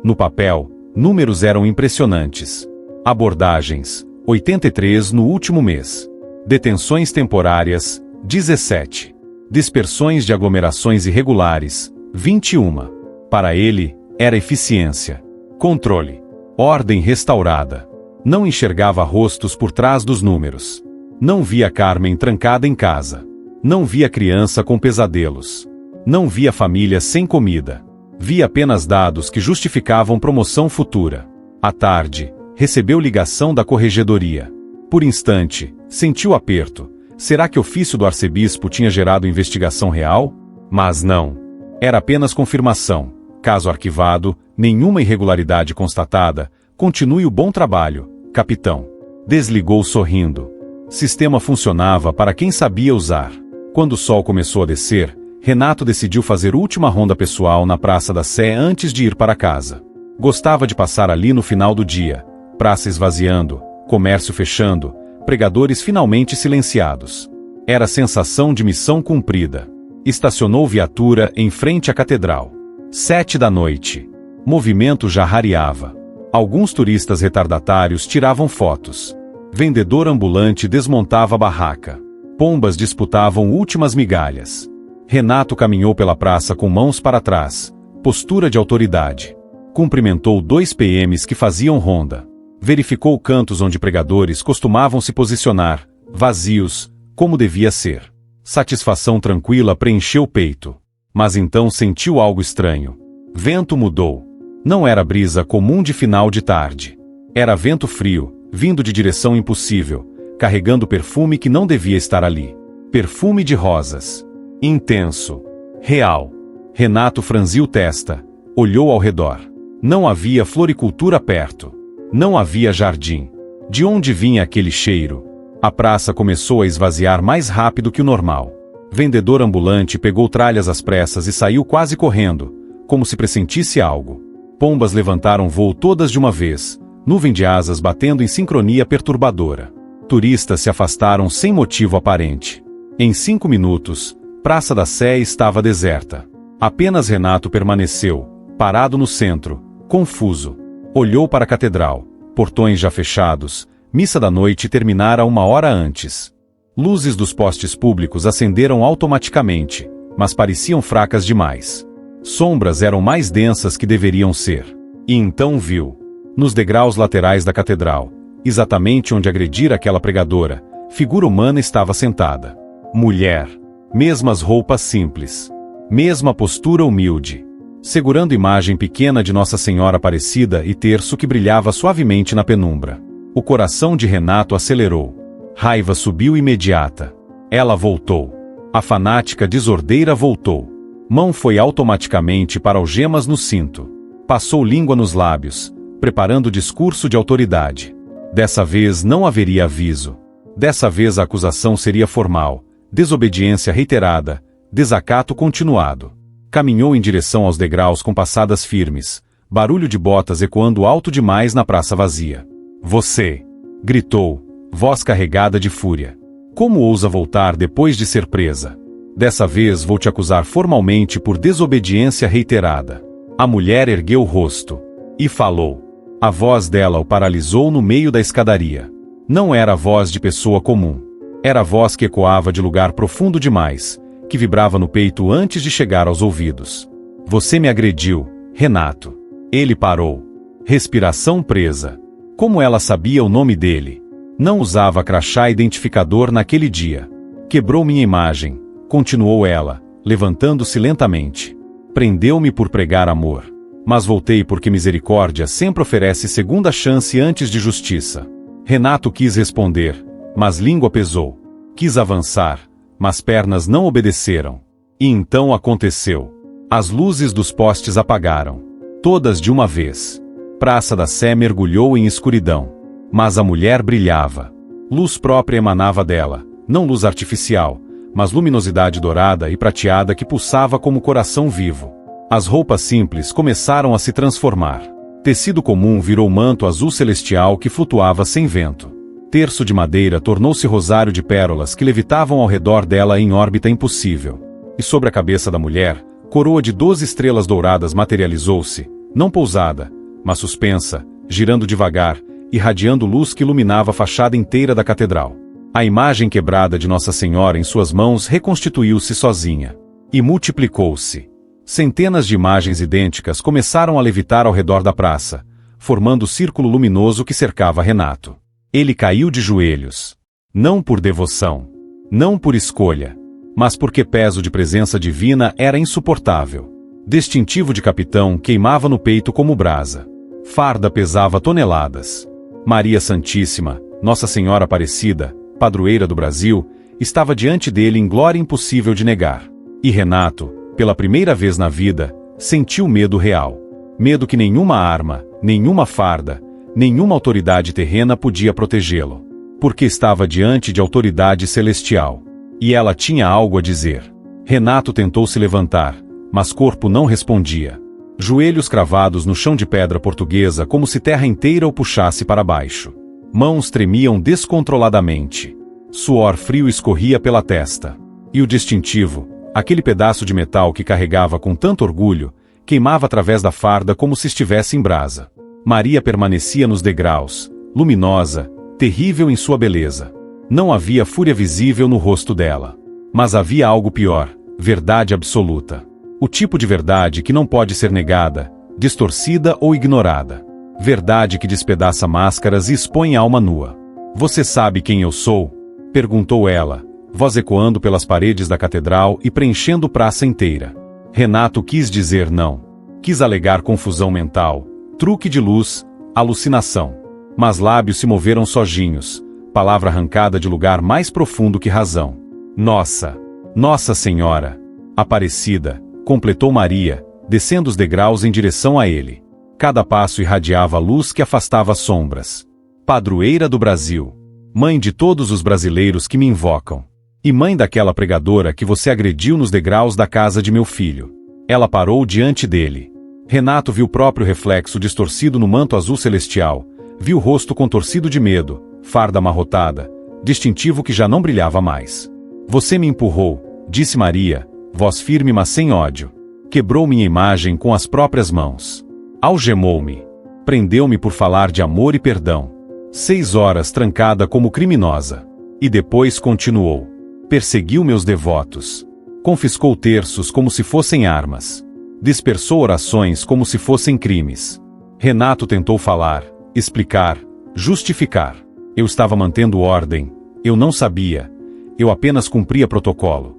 No papel, números eram impressionantes. Abordagens, 83 no último mês. Detenções temporárias, 17. Dispersões de aglomerações irregulares, 21. Para ele, era eficiência. Controle. Ordem restaurada. Não enxergava rostos por trás dos números. Não via Carmen trancada em casa. Não via criança com pesadelos. Não via família sem comida. Via apenas dados que justificavam promoção futura. À tarde, recebeu ligação da corregedoria. Por instante, sentiu aperto. Será que o ofício do arcebispo tinha gerado investigação real? Mas não. Era apenas confirmação. Caso arquivado, nenhuma irregularidade constatada. Continue o bom trabalho, capitão. Desligou sorrindo. Sistema funcionava para quem sabia usar. Quando o sol começou a descer, Renato decidiu fazer última ronda pessoal na Praça da Sé antes de ir para casa. Gostava de passar ali no final do dia. Praça esvaziando, comércio fechando, pregadores finalmente silenciados. Era a sensação de missão cumprida. Estacionou viatura em frente à catedral. 7 da noite. Movimento já rareava. Alguns turistas retardatários tiravam fotos. Vendedor ambulante desmontava a barraca. Pombas disputavam últimas migalhas. Renato caminhou pela praça com mãos para trás, postura de autoridade. Cumprimentou 2 PMs que faziam ronda. Verificou cantos onde pregadores costumavam se posicionar, vazios, como devia ser. Satisfação tranquila preencheu o peito. Mas então sentiu algo estranho. Vento mudou. Não era brisa comum de final de tarde. Era vento frio, vindo de direção impossível, carregando perfume que não devia estar ali. Perfume de rosas. Intenso. Real. Renato franziu testa. Olhou ao redor. Não havia floricultura perto. Não havia jardim. De onde vinha aquele cheiro? A praça começou a esvaziar mais rápido que o normal. Vendedor ambulante pegou tralhas às pressas e saiu quase correndo, como se pressentisse algo. Pombas levantaram voo todas de uma vez, nuvem de asas batendo em sincronia perturbadora. Turistas se afastaram sem motivo aparente. Em 5 minutos, Praça da Sé estava deserta. Apenas Renato permaneceu, parado no centro, confuso. Olhou para a catedral, portões já fechados, missa da noite terminara 1 hora antes. Luzes dos postes públicos acenderam automaticamente, mas pareciam fracas demais. Sombras eram mais densas que deveriam ser. E então viu, nos degraus laterais da catedral, exatamente onde agredira aquela pregadora, figura humana estava sentada. Mulher. Mesmas roupas simples. Mesma postura humilde. Segurando imagem pequena de Nossa Senhora Aparecida e terço que brilhava suavemente na penumbra. O coração de Renato acelerou. Raiva subiu imediata. Ela voltou. A fanática desordeira voltou. Mão foi automaticamente para algemas no cinto. Passou língua nos lábios, preparando discurso de autoridade. Dessa vez não haveria aviso. Dessa vez a acusação seria formal, desobediência reiterada, desacato continuado. Caminhou em direção aos degraus com passadas firmes, barulho de botas ecoando alto demais na praça vazia. Você! Gritou, voz carregada de fúria. Como ousa voltar depois de ser presa? Dessa vez vou te acusar formalmente por desobediência reiterada. A mulher ergueu o rosto. E falou. A voz dela o paralisou no meio da escadaria. Não era a voz de pessoa comum. Era a voz que ecoava de lugar profundo demais, que vibrava no peito antes de chegar aos ouvidos. Você me agrediu, Renato. Ele parou. Respiração presa. Como ela sabia o nome dele? Não usava crachá identificador naquele dia. Quebrou minha imagem, continuou ela, levantando-se lentamente. Prendeu-me por pregar amor. Mas voltei porque misericórdia sempre oferece segunda chance antes de justiça. Renato quis responder, mas língua pesou. Quis avançar, mas pernas não obedeceram. E então aconteceu. As luzes dos postes apagaram. Todas de uma vez. Praça da Sé mergulhou em escuridão. Mas a mulher brilhava. Luz própria emanava dela, não luz artificial, mas luminosidade dourada e prateada que pulsava como coração vivo. As roupas simples começaram a se transformar. Tecido comum virou manto azul celestial que flutuava sem vento. Terço de madeira tornou-se rosário de pérolas que levitavam ao redor dela em órbita impossível. E sobre a cabeça da mulher, coroa de 12 estrelas douradas materializou-se, não pousada, mas suspensa, girando devagar, irradiando luz que iluminava a fachada inteira da catedral. A imagem quebrada de Nossa Senhora em suas mãos reconstituiu-se sozinha. E multiplicou-se. Centenas de imagens idênticas começaram a levitar ao redor da praça, formando o círculo luminoso que cercava Renato. Ele caiu de joelhos. Não por devoção. Não por escolha. Mas porque peso de presença divina era insuportável. Distintivo de capitão queimava no peito como brasa. Farda pesava toneladas. Maria Santíssima, Nossa Senhora Aparecida, padroeira do Brasil, estava diante dele em glória impossível de negar. E Renato, pela primeira vez na vida, sentiu medo real. Medo que nenhuma arma, nenhuma farda, nenhuma autoridade terrena podia protegê-lo. Porque estava diante de autoridade celestial. E ela tinha algo a dizer. Renato tentou se levantar, mas corpo não respondia. Joelhos cravados no chão de pedra portuguesa como se terra inteira o puxasse para baixo. Mãos tremiam descontroladamente. Suor frio escorria pela testa. E o distintivo, aquele pedaço de metal que carregava com tanto orgulho, queimava através da farda como se estivesse em brasa. Maria permanecia nos degraus, luminosa, terrível em sua beleza. Não havia fúria visível no rosto dela. Mas havia algo pior, verdade absoluta. O tipo de verdade que não pode ser negada, distorcida ou ignorada. Verdade que despedaça máscaras e expõe a alma nua. Você sabe quem eu sou? Perguntou ela, voz ecoando pelas paredes da catedral e preenchendo praça inteira. Renato quis dizer não. Quis alegar confusão mental, truque de luz, alucinação. Mas lábios se moveram sozinhos, palavra arrancada de lugar mais profundo que razão. Nossa Senhora, Aparecida, completou Maria, descendo os degraus em direção a ele. Cada passo irradiava a luz que afastava sombras. Padroeira do Brasil. Mãe de todos os brasileiros que me invocam. E mãe daquela pregadora que você agrediu nos degraus da casa de meu filho. Ela parou diante dele. Renato viu o próprio reflexo distorcido no manto azul celestial, viu o rosto contorcido de medo, farda amarrotada, distintivo que já não brilhava mais. Você me empurrou, disse Maria, voz firme mas sem ódio. Quebrou minha imagem com as próprias mãos. Algemou-me. Prendeu-me por falar de amor e perdão. 6 horas trancada como criminosa. E depois continuou. Perseguiu meus devotos. Confiscou terços como se fossem armas. Dispersou orações como se fossem crimes. Renato tentou falar, explicar, justificar. Eu estava mantendo ordem. Eu não sabia. Eu apenas cumpria protocolo.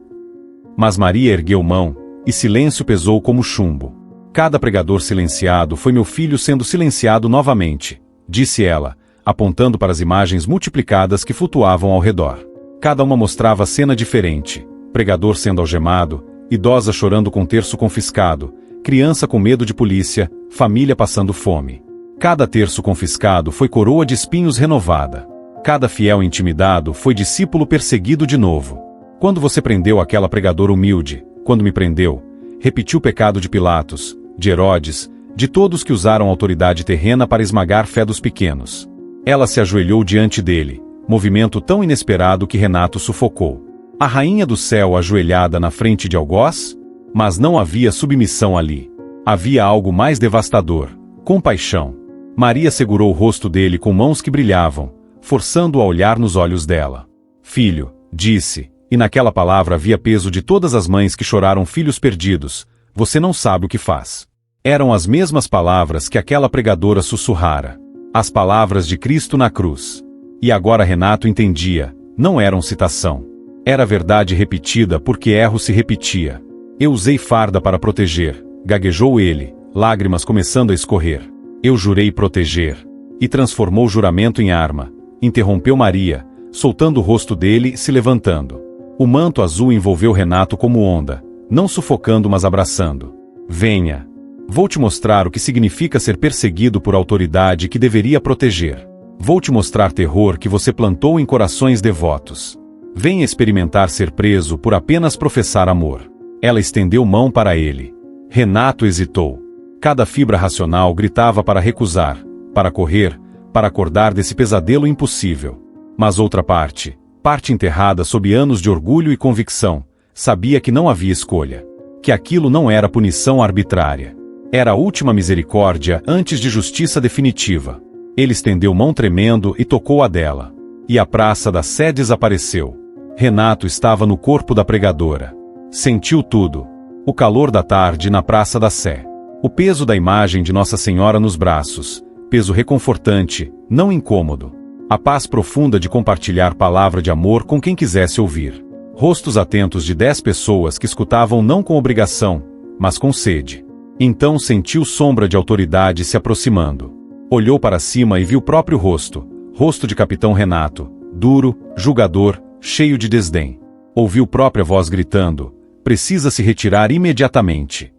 Mas Maria ergueu mão, e silêncio pesou como chumbo. Cada pregador silenciado foi meu filho sendo silenciado novamente, disse ela, apontando para as imagens multiplicadas que flutuavam ao redor. Cada uma mostrava cena diferente. Pregador sendo algemado, idosa chorando com terço confiscado, criança com medo de polícia, família passando fome. Cada terço confiscado foi coroa de espinhos renovada. Cada fiel intimidado foi discípulo perseguido de novo. Quando você prendeu aquela pregadora humilde, quando me prendeu, repetiu o pecado de Pilatos, de Herodes, de todos que usaram autoridade terrena para esmagar fé dos pequenos. Ela se ajoelhou diante dele, movimento tão inesperado que Renato sufocou. A rainha do céu ajoelhada na frente de algoz? Mas não havia submissão ali. Havia algo mais devastador, compaixão. Maria segurou o rosto dele com mãos que brilhavam, forçando-o a olhar nos olhos dela. Filho, disse, E naquela palavra havia peso de todas as mães que choraram filhos perdidos. Você não sabe o que faz. Eram as mesmas palavras que aquela pregadora sussurrara. As palavras de Cristo na cruz. E agora Renato entendia. Não eram citação. Era verdade repetida porque erro se repetia. Eu usei farda para proteger. Gaguejou ele, lágrimas começando a escorrer. Eu jurei proteger. E transformou o juramento em arma. Interrompeu Maria, soltando o rosto dele e se levantando. O manto azul envolveu Renato como onda, não sufocando mas abraçando. Venha. Vou te mostrar o que significa ser perseguido por autoridade que deveria proteger. Vou te mostrar terror que você plantou em corações devotos. Venha experimentar ser preso por apenas professar amor. Ela estendeu mão para ele. Renato hesitou. Cada fibra racional gritava para recusar, para correr, para acordar desse pesadelo impossível. Mas outra parte enterrada sob anos de orgulho e convicção, sabia que não havia escolha. Que aquilo não era punição arbitrária. Era a última misericórdia antes de justiça definitiva. Ele estendeu mão tremendo e tocou a dela. E a Praça da Sé desapareceu. Renato estava no corpo da pregadora. Sentiu tudo. O calor da tarde na Praça da Sé. O peso da imagem de Nossa Senhora nos braços. Peso reconfortante, não incômodo. A paz profunda de compartilhar palavra de amor com quem quisesse ouvir. Rostos atentos de 10 pessoas que escutavam não com obrigação, mas com sede. Então sentiu sombra de autoridade se aproximando. Olhou para cima e viu o próprio rosto, rosto de Capitão Renato, duro, julgador, cheio de desdém. Ouviu própria voz gritando, precisa se retirar imediatamente.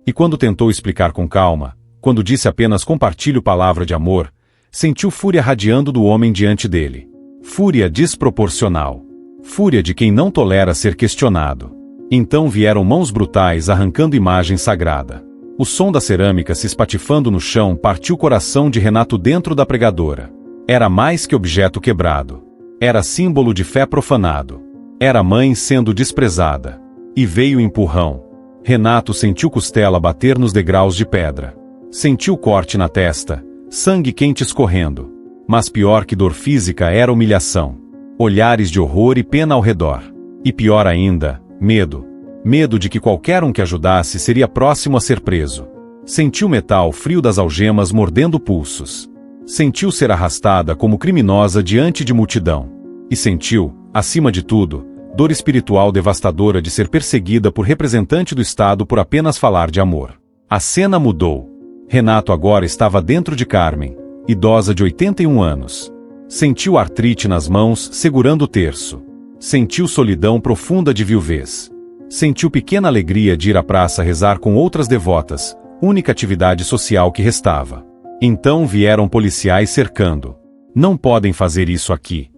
E quando tentou explicar com calma, quando disse apenas compartilho palavra de amor, sentiu fúria radiando do homem diante dele. Fúria desproporcional. Fúria de quem não tolera ser questionado. Então vieram mãos brutais arrancando imagem sagrada. O som da cerâmica se espatifando no chão partiu o coração de Renato dentro da pregadora. Era mais que objeto quebrado. Era símbolo de fé profanado. Era mãe sendo desprezada. E veio o empurrão. Renato sentiu costela bater nos degraus de pedra. Sentiu corte na testa, sangue quente escorrendo. Mas pior que dor física era humilhação. Olhares de horror e pena ao redor. E pior ainda, medo. Medo de que qualquer um que ajudasse seria próximo a ser preso. Sentiu o metal frio das algemas mordendo pulsos. Sentiu ser arrastada como criminosa diante de multidão. E sentiu, acima de tudo, dor espiritual devastadora de ser perseguida por representante do Estado por apenas falar de amor. A cena mudou. Renato agora estava dentro de Carmen, idosa de 81 anos. Sentiu artrite nas mãos, segurando o terço. Sentiu solidão profunda de viuvez. Sentiu pequena alegria de ir à praça rezar com outras devotas, única atividade social que restava. Então vieram policiais cercando. Não podem fazer isso aqui.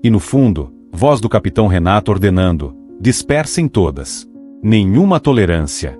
E no fundo, voz do capitão Renato ordenando, dispersem todas. Nenhuma tolerância.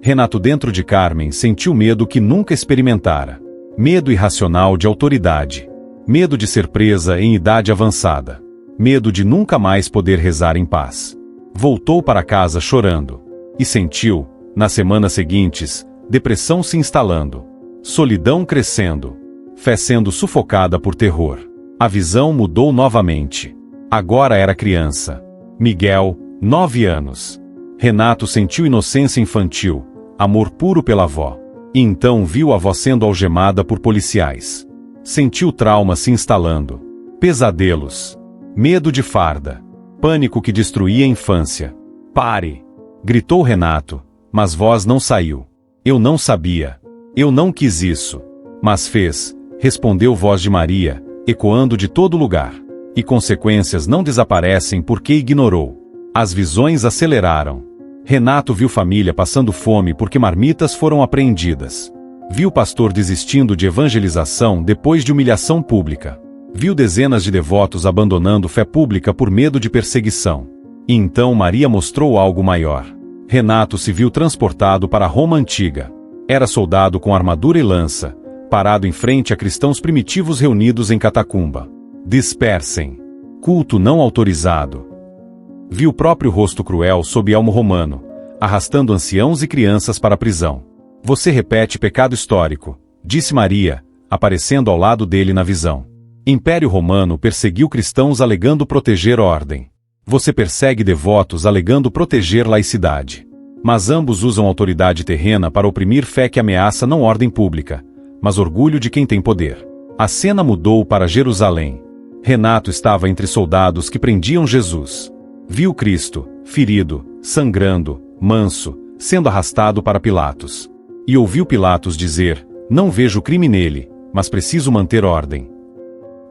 Renato dentro de Carmen sentiu medo que nunca experimentara. Medo irracional de autoridade. Medo de ser presa em idade avançada. Medo de nunca mais poder rezar em paz. Voltou para casa chorando. E sentiu, nas semanas seguintes, depressão se instalando. Solidão crescendo. Fé sendo sufocada por terror. A visão mudou novamente. Agora era criança. Miguel, 9 anos. Renato sentiu inocência infantil, amor puro pela avó. E então viu a avó sendo algemada por policiais. Sentiu trauma se instalando. Pesadelos. Medo de farda. Pânico que destruía a infância. Pare! Gritou Renato, mas voz não saiu. Eu não sabia. Eu não quis isso. Mas fez, respondeu voz de Maria, ecoando de todo lugar. E consequências não desaparecem porque ignorou. As visões aceleraram. Renato viu família passando fome porque marmitas foram apreendidas. Viu pastor desistindo de evangelização depois de humilhação pública. Viu dezenas de devotos abandonando fé pública por medo de perseguição. E então Maria mostrou algo maior. Renato se viu transportado para Roma antiga. Era soldado com armadura e lança, parado em frente a cristãos primitivos reunidos em catacumba. Dispersem. Culto não autorizado. Viu o próprio rosto cruel sob elmo romano, arrastando anciãos e crianças para a prisão. Você repete pecado histórico, disse Maria, aparecendo ao lado dele na visão. Império Romano perseguiu cristãos alegando proteger ordem. Você persegue devotos alegando proteger laicidade. Mas ambos usam autoridade terrena para oprimir fé que ameaça não ordem pública, mas orgulho de quem tem poder. A cena mudou para Jerusalém. Renato estava entre soldados que prendiam Jesus. Viu Cristo, ferido, sangrando, manso, sendo arrastado para Pilatos. E ouviu Pilatos dizer: não vejo crime nele, mas preciso manter ordem.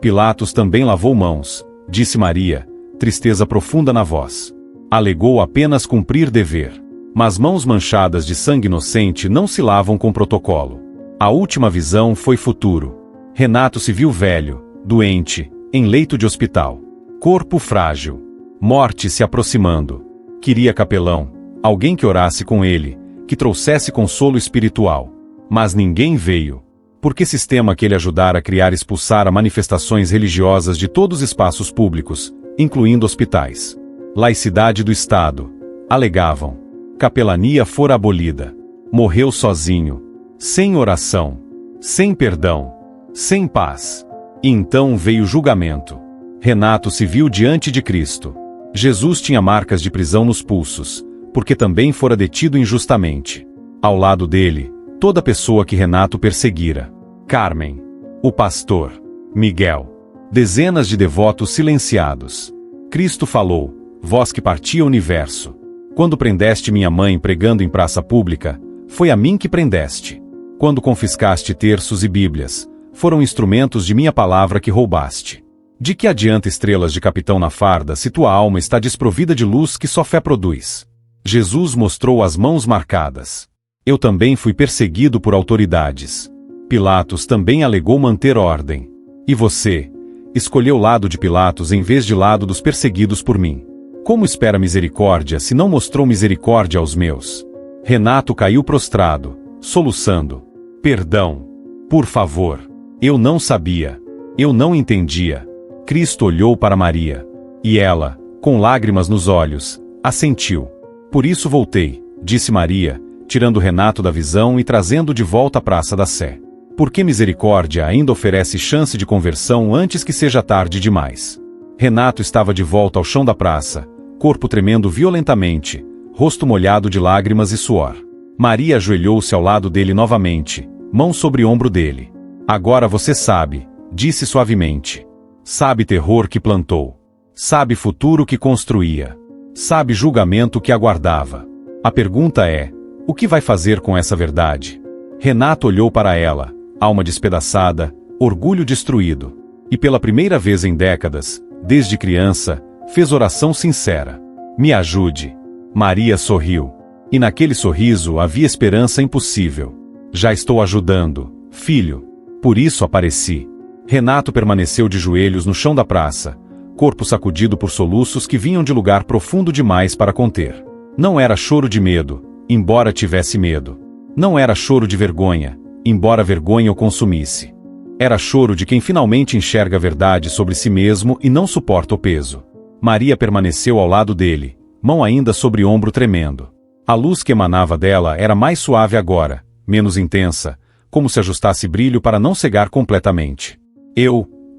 Pilatos também lavou mãos, disse Maria, tristeza profunda na voz. Alegou apenas cumprir dever. Mas mãos manchadas de sangue inocente não se lavam com protocolo. A última visão foi futuro. Renato se viu velho, doente, em leito de hospital. Corpo frágil. Morte se aproximando. Queria capelão, alguém que orasse com ele, que trouxesse consolo espiritual. Mas ninguém veio. Por que sistema que ele ajudara a criar expulsara manifestações religiosas de todos os espaços públicos, incluindo hospitais? Laicidade do Estado. Alegavam. Capelania fora abolida. Morreu sozinho. Sem oração. Sem perdão. Sem paz. E então veio o julgamento. Renato se viu diante de Cristo. Jesus tinha marcas de prisão nos pulsos, porque também fora detido injustamente. Ao lado dele, toda pessoa que Renato perseguira. Carmen. O pastor. Miguel. Dezenas de devotos silenciados. Cristo falou: vós que partia o universo. Quando prendeste minha mãe pregando em praça pública, foi a mim que prendeste. Quando confiscaste terços e bíblias, foram instrumentos de minha palavra que roubaste. De que adianta estrelas de capitão na farda se tua alma está desprovida de luz que só fé produz? Jesus mostrou as mãos marcadas. Eu também fui perseguido por autoridades. Pilatos também alegou manter ordem. E você? Escolheu o lado de Pilatos em vez de lado dos perseguidos por mim. Como espera misericórdia se não mostrou misericórdia aos meus? Renato caiu prostrado, soluçando. Perdão. Por favor. Eu não sabia. Eu não entendia. Cristo olhou para Maria. E ela, com lágrimas nos olhos, assentiu. Por isso voltei, disse Maria, tirando Renato da visão e trazendo de volta a Praça da Sé. Porque misericórdia ainda oferece chance de conversão antes que seja tarde demais. Renato estava de volta ao chão da praça, corpo tremendo violentamente, rosto molhado de lágrimas e suor. Maria ajoelhou-se ao lado dele novamente, mão sobre o ombro dele. Agora você sabe, disse suavemente. Sabe terror que plantou. Sabe futuro que construía. Sabe julgamento que aguardava. A pergunta é: o que vai fazer com essa verdade? Renato olhou para ela, alma despedaçada, orgulho destruído. E pela primeira vez em décadas, desde criança, fez oração sincera. Me ajude. Maria sorriu. E naquele sorriso havia esperança impossível. Já estou ajudando, filho. Por isso apareci. Renato permaneceu de joelhos no chão da praça, corpo sacudido por soluços que vinham de lugar profundo demais para conter. Não era choro de medo, embora tivesse medo. Não era choro de vergonha, embora a vergonha o consumisse. Era choro de quem finalmente enxerga a verdade sobre si mesmo e não suporta o peso. Maria permaneceu ao lado dele, mão ainda sobre o ombro tremendo. A luz que emanava dela era mais suave agora, menos intensa, como se ajustasse brilho para não cegar completamente.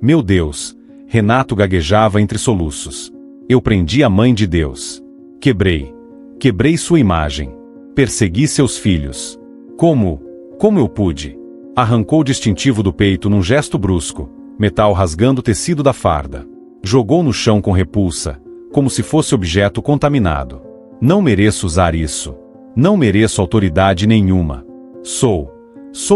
Meu Deus, Renato gaguejava entre soluços. Eu prendi a mãe de Deus. Quebrei sua imagem. Persegui seus filhos. Como eu pude? Arrancou o distintivo do peito num gesto brusco, metal rasgando o tecido da farda. Jogou no chão com repulsa, como se fosse objeto contaminado. Não mereço usar isso. Não mereço autoridade nenhuma. Sou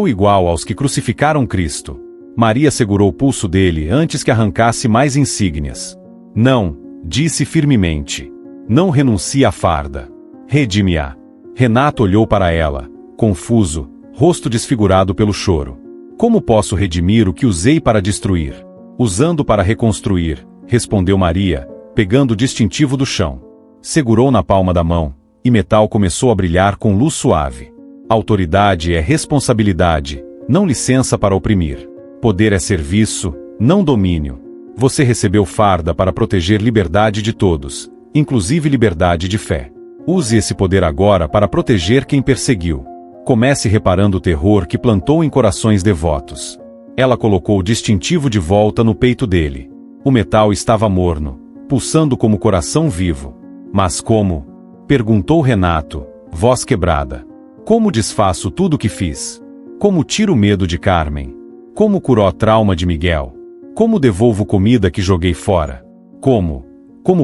igual aos que crucificaram Cristo. Maria segurou o pulso dele antes que arrancasse mais insígnias. Não, disse firmemente. Não renuncie à farda. Redime-a. Renato olhou para ela, confuso, rosto desfigurado pelo choro. Como posso redimir o que usei para destruir? Usando para reconstruir, respondeu Maria, pegando o distintivo do chão. Segurou na palma da mão, e metal começou a brilhar com luz suave. Autoridade é responsabilidade, não licença para oprimir. Poder é serviço, não domínio. Você recebeu farda para proteger liberdade de todos, inclusive liberdade de fé. Use esse poder agora para proteger quem perseguiu. Comece reparando o terror que plantou em corações devotos. Ela colocou o distintivo de volta no peito dele. O metal estava morno, pulsando como coração vivo. Mas como? Perguntou Renato, voz quebrada. Como desfaço tudo o que fiz? Como tiro o medo de Carmen? Como curo o trauma de Miguel? Como devolvo comida que joguei fora? Como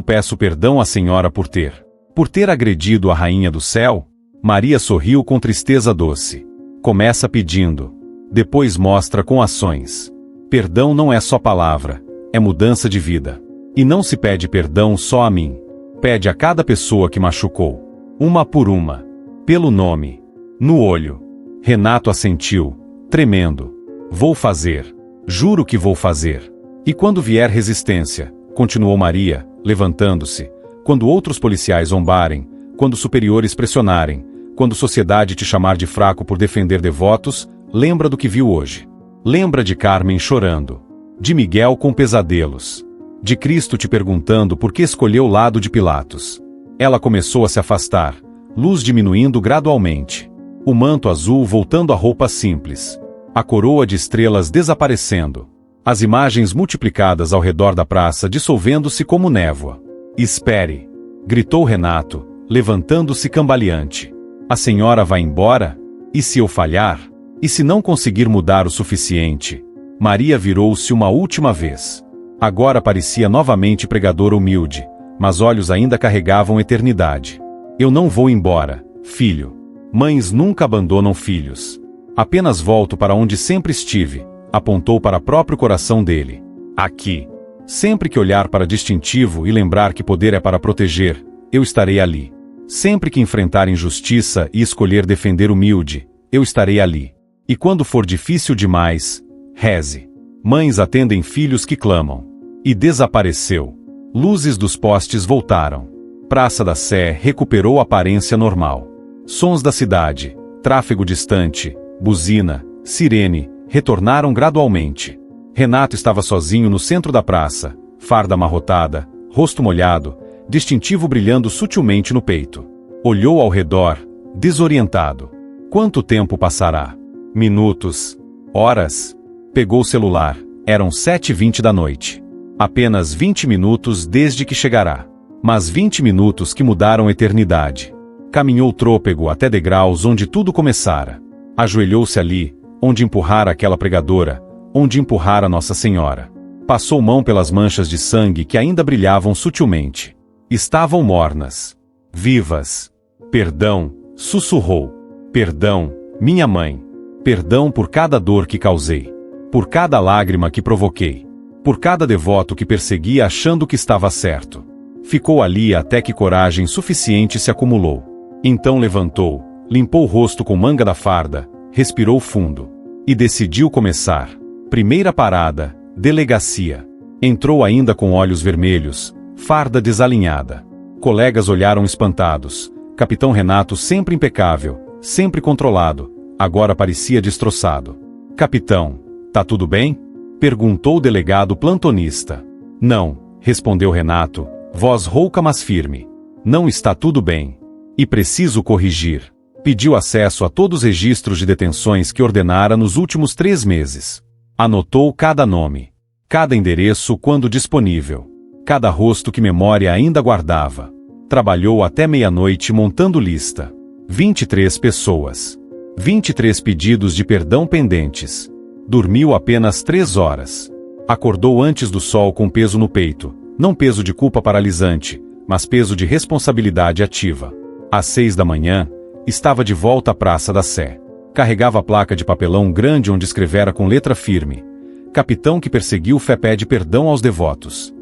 peço perdão à senhora por ter agredido a rainha do céu? Maria sorriu com tristeza doce. Começa pedindo. Depois mostra com ações. Perdão não é só palavra, é mudança de vida. E não se pede perdão só a mim. Pede a cada pessoa que machucou. Uma por uma. Pelo nome. No olho. Renato assentiu, tremendo. Vou fazer. Juro que vou fazer. E quando vier resistência, continuou Maria, levantando-se, quando outros policiais zombarem, quando superiores pressionarem, quando sociedade te chamar de fraco por defender devotos, lembra do que viu hoje. Lembra de Carmen chorando. De Miguel com pesadelos. De Cristo te perguntando por que escolheu o lado de Pilatos. Ela começou a se afastar, luz diminuindo gradualmente. O manto azul voltando à roupa simples. A coroa de estrelas desaparecendo. As imagens multiplicadas ao redor da praça dissolvendo-se como névoa. Espere! Gritou Renato, levantando-se cambaleante. A senhora vai embora? E se eu falhar? E se não conseguir mudar o suficiente? Maria virou-se uma última vez. Agora parecia novamente pregadora humilde, mas olhos ainda carregavam eternidade. Eu não vou embora, filho. Mães nunca abandonam filhos. Apenas volto para onde sempre estive, apontou para o próprio coração dele. Aqui. Sempre que olhar para distintivo e lembrar que poder é para proteger, eu estarei ali. Sempre que enfrentar injustiça e escolher defender humilde, eu estarei ali. E quando for difícil demais, reze. Mães atendem filhos que clamam. E desapareceu. Luzes dos postes voltaram. Praça da Sé recuperou a aparência normal. Sons da cidade, tráfego distante, buzina, sirene, retornaram gradualmente. Renato estava sozinho no centro da praça, farda amarrotada, rosto molhado, distintivo brilhando sutilmente no peito. Olhou ao redor, desorientado. Quanto tempo passará? Minutos? Horas? Pegou o celular. Eram 7h20 da noite. Apenas 20 minutos desde que chegará. Mas 20 minutos que mudaram a eternidade. Caminhou trôpego até degraus onde tudo começara. Ajoelhou-se ali, onde empurrara aquela pregadora, onde empurrara Nossa Senhora. Passou mão pelas manchas de sangue que ainda brilhavam sutilmente. Estavam mornas. Vivas. Perdão, sussurrou. Perdão, minha mãe. Perdão por cada dor que causei. Por cada lágrima que provoquei. Por cada devoto que persegui achando que estava certo. Ficou ali até que coragem suficiente se acumulou. Então levantou, limpou o rosto com manga da farda, respirou fundo. E decidiu começar. Primeira parada, delegacia. Entrou ainda com olhos vermelhos, farda desalinhada. Colegas olharam espantados. Capitão Renato sempre impecável, sempre controlado, agora parecia destroçado. Capitão, tá tudo bem? Perguntou o delegado plantonista. Não, respondeu Renato, voz rouca mas firme. Não está tudo bem. E preciso corrigir. Pediu acesso a todos os registros de detenções que ordenara nos últimos 3 meses. Anotou cada nome. Cada endereço quando disponível. Cada rosto que memória ainda guardava. Trabalhou até meia-noite montando lista. 23 pessoas. 23 pedidos de perdão pendentes. Dormiu apenas 3 horas. Acordou antes do sol com peso no peito, não peso de culpa paralisante, mas peso de responsabilidade ativa. Às 6 da manhã, estava de volta à Praça da Sé. Carregava a placa de papelão grande onde escrevera com letra firme: Capitão que perseguiu fé pede perdão aos devotos.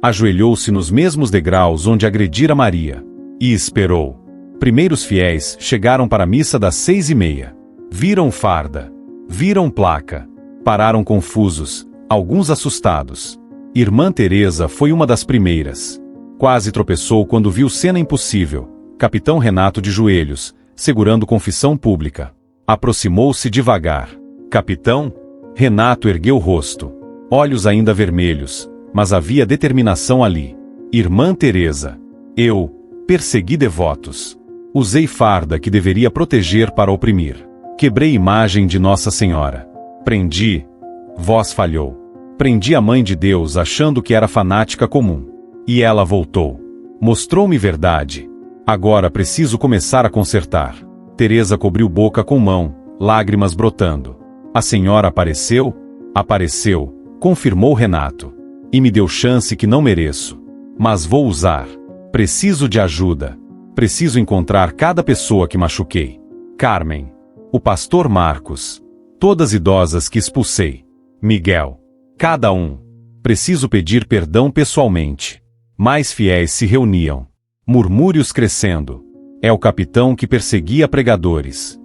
Ajoelhou-se nos mesmos degraus onde agredira Maria. E esperou. Primeiros fiéis chegaram para a missa das 6h30. Viram farda. Viram placa. Pararam confusos, alguns assustados. Irmã Teresa foi uma das primeiras. Quase tropeçou quando viu cena impossível. Capitão Renato de joelhos, segurando confissão pública. Aproximou-se devagar. Capitão? Renato ergueu o rosto. Olhos ainda vermelhos, mas havia determinação ali. Irmã Teresa. Eu persegui devotos. Usei farda que deveria proteger para oprimir. Quebrei imagem de Nossa Senhora. Prendi. Voz falhou. Prendi a Mãe de Deus achando que era fanática comum. E ela voltou. Mostrou-me verdade. Agora preciso começar a consertar. Teresa cobriu boca com mão, lágrimas brotando. A senhora apareceu? Apareceu, confirmou Renato. E me deu chance que não mereço. Mas vou usar. Preciso de ajuda. Preciso encontrar cada pessoa que machuquei. Carmen. O pastor Marcos. Todas idosas que expulsei. Miguel. Cada um. Preciso pedir perdão pessoalmente. Mais fiéis se reuniam. Murmúrios crescendo. É o capitão que perseguia pregadores.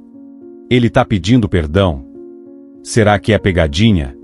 Ele tá pedindo perdão? Será que é pegadinha?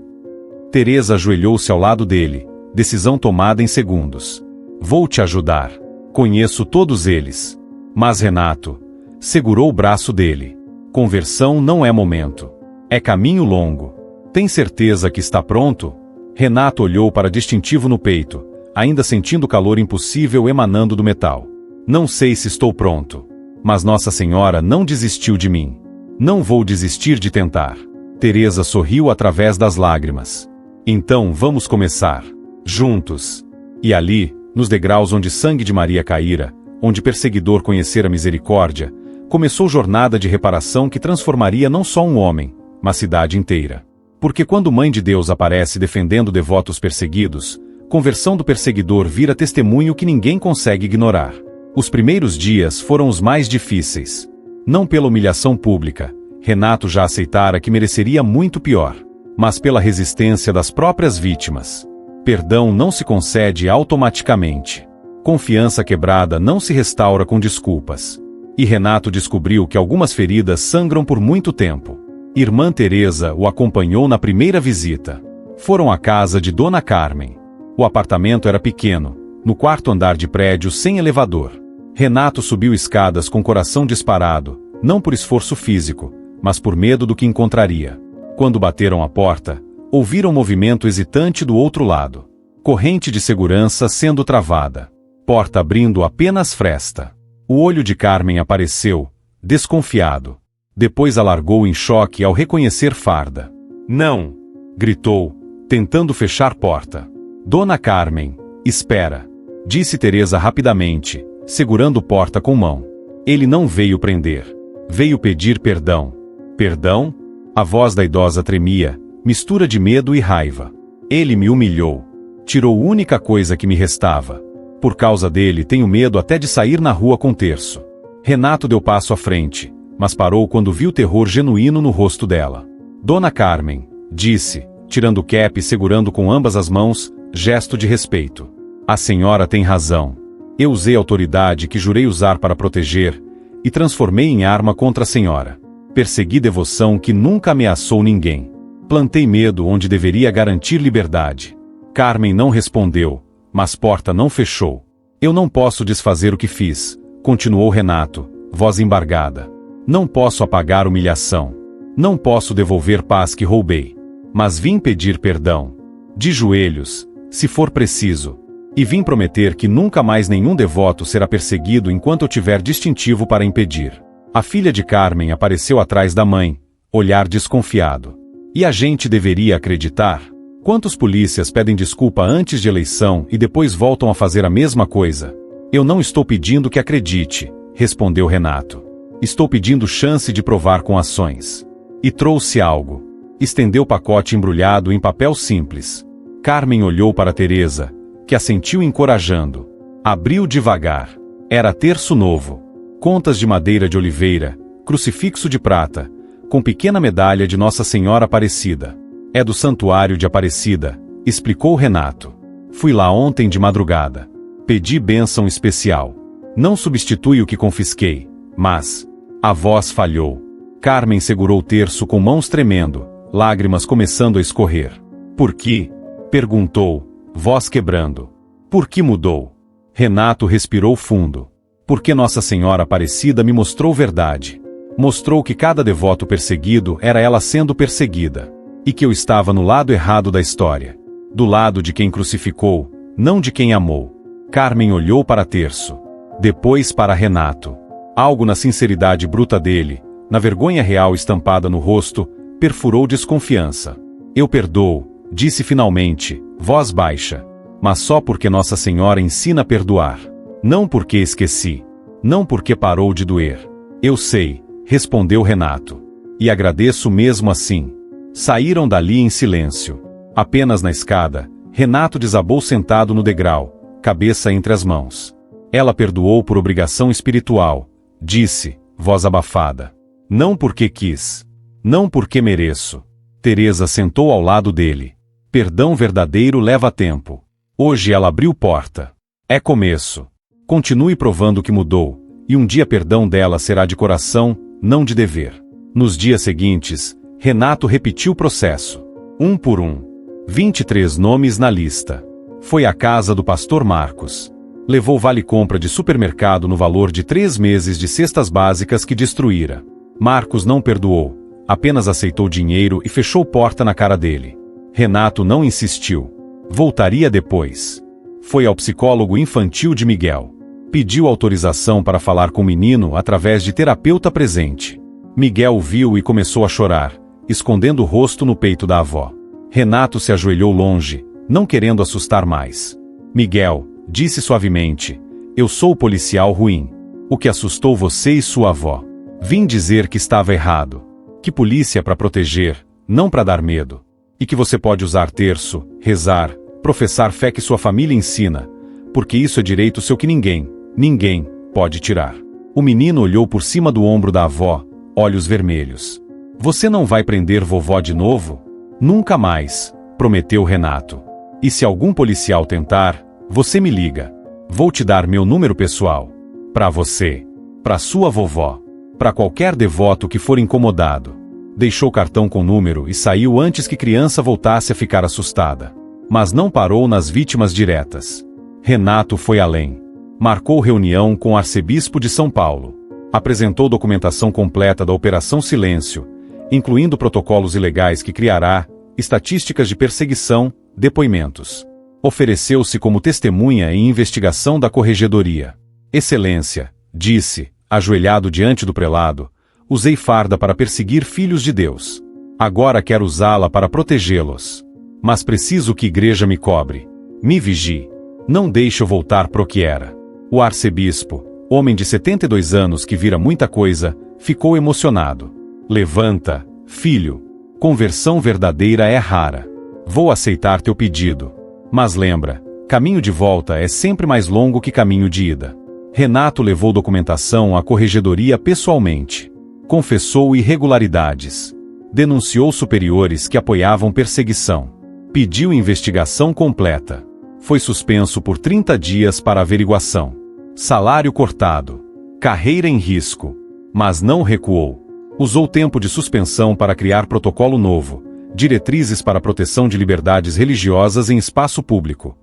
Teresa ajoelhou-se ao lado dele. Decisão tomada em segundos. Vou te ajudar. Conheço todos eles. Mas Renato segurou o braço dele. Conversão não é momento. É caminho longo. Tem certeza que está pronto? Renato olhou para distintivo no peito, ainda sentindo o calor impossível emanando do metal. Não sei se estou pronto. Mas Nossa Senhora não desistiu de mim. Não vou desistir de tentar. Teresa sorriu através das lágrimas. Então vamos começar. Juntos. E ali, nos degraus onde sangue de Maria caíra, onde perseguidor conhecera misericórdia, começou jornada de reparação que transformaria não só um homem, mas cidade inteira. Porque quando Mãe de Deus aparece defendendo devotos perseguidos, conversão do perseguidor vira testemunho que ninguém consegue ignorar. Os primeiros dias foram os mais difíceis. Não pela humilhação pública, Renato já aceitara que mereceria muito pior, mas pela resistência das próprias vítimas. Perdão não se concede automaticamente. Confiança quebrada não se restaura com desculpas. E Renato descobriu que algumas feridas sangram por muito tempo. Irmã Teresa o acompanhou na primeira visita. Foram à casa de Dona Carmen. O apartamento era pequeno, no quarto andar de prédio sem elevador. Renato subiu escadas com coração disparado, não por esforço físico, mas por medo do que encontraria. Quando bateram à porta, ouviram movimento hesitante do outro lado. Corrente de segurança sendo travada. Porta abrindo apenas fresta. O olho de Carmen apareceu, desconfiado. Depois alargou em choque ao reconhecer farda. Não! Gritou, tentando fechar porta. Dona Carmen, espera! Disse Teresa rapidamente, segurando porta com mão. Ele não veio prender. Veio pedir perdão. Perdão? A voz da idosa tremia, mistura de medo e raiva. Ele me humilhou. Tirou a única coisa que me restava. Por causa dele tenho medo até de sair na rua com terço. Renato deu passo à frente, mas parou quando viu terror genuíno no rosto dela. Dona Carmen, disse, tirando o cap e segurando com ambas as mãos, gesto de respeito. A senhora tem razão. Eu usei a autoridade que jurei usar para proteger, e transformei em arma contra a senhora. Persegui devoção que nunca ameaçou ninguém. Plantei medo onde deveria garantir liberdade. Carmen não respondeu, mas porta não fechou. Eu não posso desfazer o que fiz, continuou Renato, voz embargada. Não posso apagar humilhação. Não posso devolver paz que roubei. Mas vim pedir perdão. De joelhos, se for preciso. E vim prometer que nunca mais nenhum devoto será perseguido enquanto eu tiver distintivo para impedir. A filha de Carmen apareceu atrás da mãe, olhar desconfiado. E a gente deveria acreditar? Quantos polícias pedem desculpa antes de eleição e depois voltam a fazer a mesma coisa? Eu não estou pedindo que acredite, respondeu Renato. Estou pedindo chance de provar com ações. E trouxe algo. Estendeu o pacote embrulhado em papel simples. Carmen olhou para Teresa, que assentiu encorajando. Abriu devagar. Era terço novo. Contas de madeira de oliveira, crucifixo de prata, com pequena medalha de Nossa Senhora Aparecida. É do Santuário de Aparecida, explicou Renato. Fui lá ontem de madrugada. Pedi bênção especial. Não substitui o que confisquei, mas... A voz falhou. Carmen segurou o terço com mãos tremendo, lágrimas começando a escorrer. Por que? Perguntou, voz quebrando. Por que mudou? Renato respirou fundo. Porque Nossa Senhora Aparecida me mostrou verdade. Mostrou que cada devoto perseguido era ela sendo perseguida. E que eu estava no lado errado da história. Do lado de quem crucificou, não de quem amou. Carmen olhou para Terço. Depois para Renato. Algo na sinceridade bruta dele, na vergonha real estampada no rosto, perfurou desconfiança. Eu perdoo, disse finalmente, voz baixa. mas só porque Nossa Senhora ensina a perdoar. Não porque esqueci. Não porque parou de doer. Eu sei, respondeu Renato. E agradeço mesmo assim. Saíram dali em silêncio. Apenas na escada, Renato desabou sentado no degrau, cabeça entre as mãos. Ela perdoou por obrigação espiritual, disse, voz abafada. Não porque quis. Não porque mereço. Teresa sentou ao lado dele. Perdão verdadeiro leva tempo. Hoje ela abriu porta. É começo. Continue provando que mudou, e um dia perdão dela será de coração, não de dever. Nos dias seguintes, Renato repetiu o processo. Um por um. 23 nomes na lista. Foi à casa do pastor Marcos. Levou vale-compra de supermercado no valor de 3 meses de cestas básicas que destruíra. Marcos não perdoou, apenas aceitou dinheiro e fechou porta na cara dele. Renato não insistiu. Voltaria depois. Foi ao psicólogo infantil de Miguel. Pediu autorização para falar com o menino através de terapeuta presente. Miguel o viu e começou a chorar, escondendo o rosto no peito da avó. Renato se ajoelhou longe, não querendo assustar mais. Miguel, disse suavemente, eu sou o policial ruim. O que assustou você e sua avó. Vim dizer que estava errado. Que polícia é para proteger, não para dar medo. E que você pode usar terço, rezar, professar fé que sua família ensina, porque isso é direito seu que ninguém pode tirar. O menino olhou por cima do ombro da avó, olhos vermelhos. Você não vai prender vovó de novo? Nunca mais, prometeu Renato. E se algum policial tentar, você me liga. Vou te dar meu número pessoal. Para você. Para sua vovó. Para qualquer devoto que for incomodado. Deixou cartão com número e saiu antes que criança voltasse a ficar assustada. Mas não parou nas vítimas diretas. Renato foi além. Marcou reunião com o arcebispo de São Paulo. Apresentou documentação completa da Operação Silêncio, incluindo protocolos ilegais que criará, estatísticas de perseguição, depoimentos. Ofereceu-se como testemunha em investigação da corregedoria. Excelência, disse, ajoelhado diante do prelado, usei farda para perseguir filhos de Deus. Agora quero usá-la para protegê-los. Mas preciso que a igreja me cobre. Me vigie. Não deixe eu voltar pro que era. O arcebispo, homem de 72 anos que vira muita coisa, ficou emocionado. Levanta, filho. Conversão verdadeira é rara. Vou aceitar teu pedido. Mas lembra, caminho de volta é sempre mais longo que caminho de ida. Renato levou documentação à corregedoria pessoalmente. Confessou irregularidades. Denunciou superiores que apoiavam perseguição. Pediu investigação completa. Foi suspenso por 30 dias para averiguação. Salário cortado. Carreira em risco. Mas não recuou. Usou tempo de suspensão para criar protocolo novo, diretrizes para a proteção de liberdades religiosas em espaço público.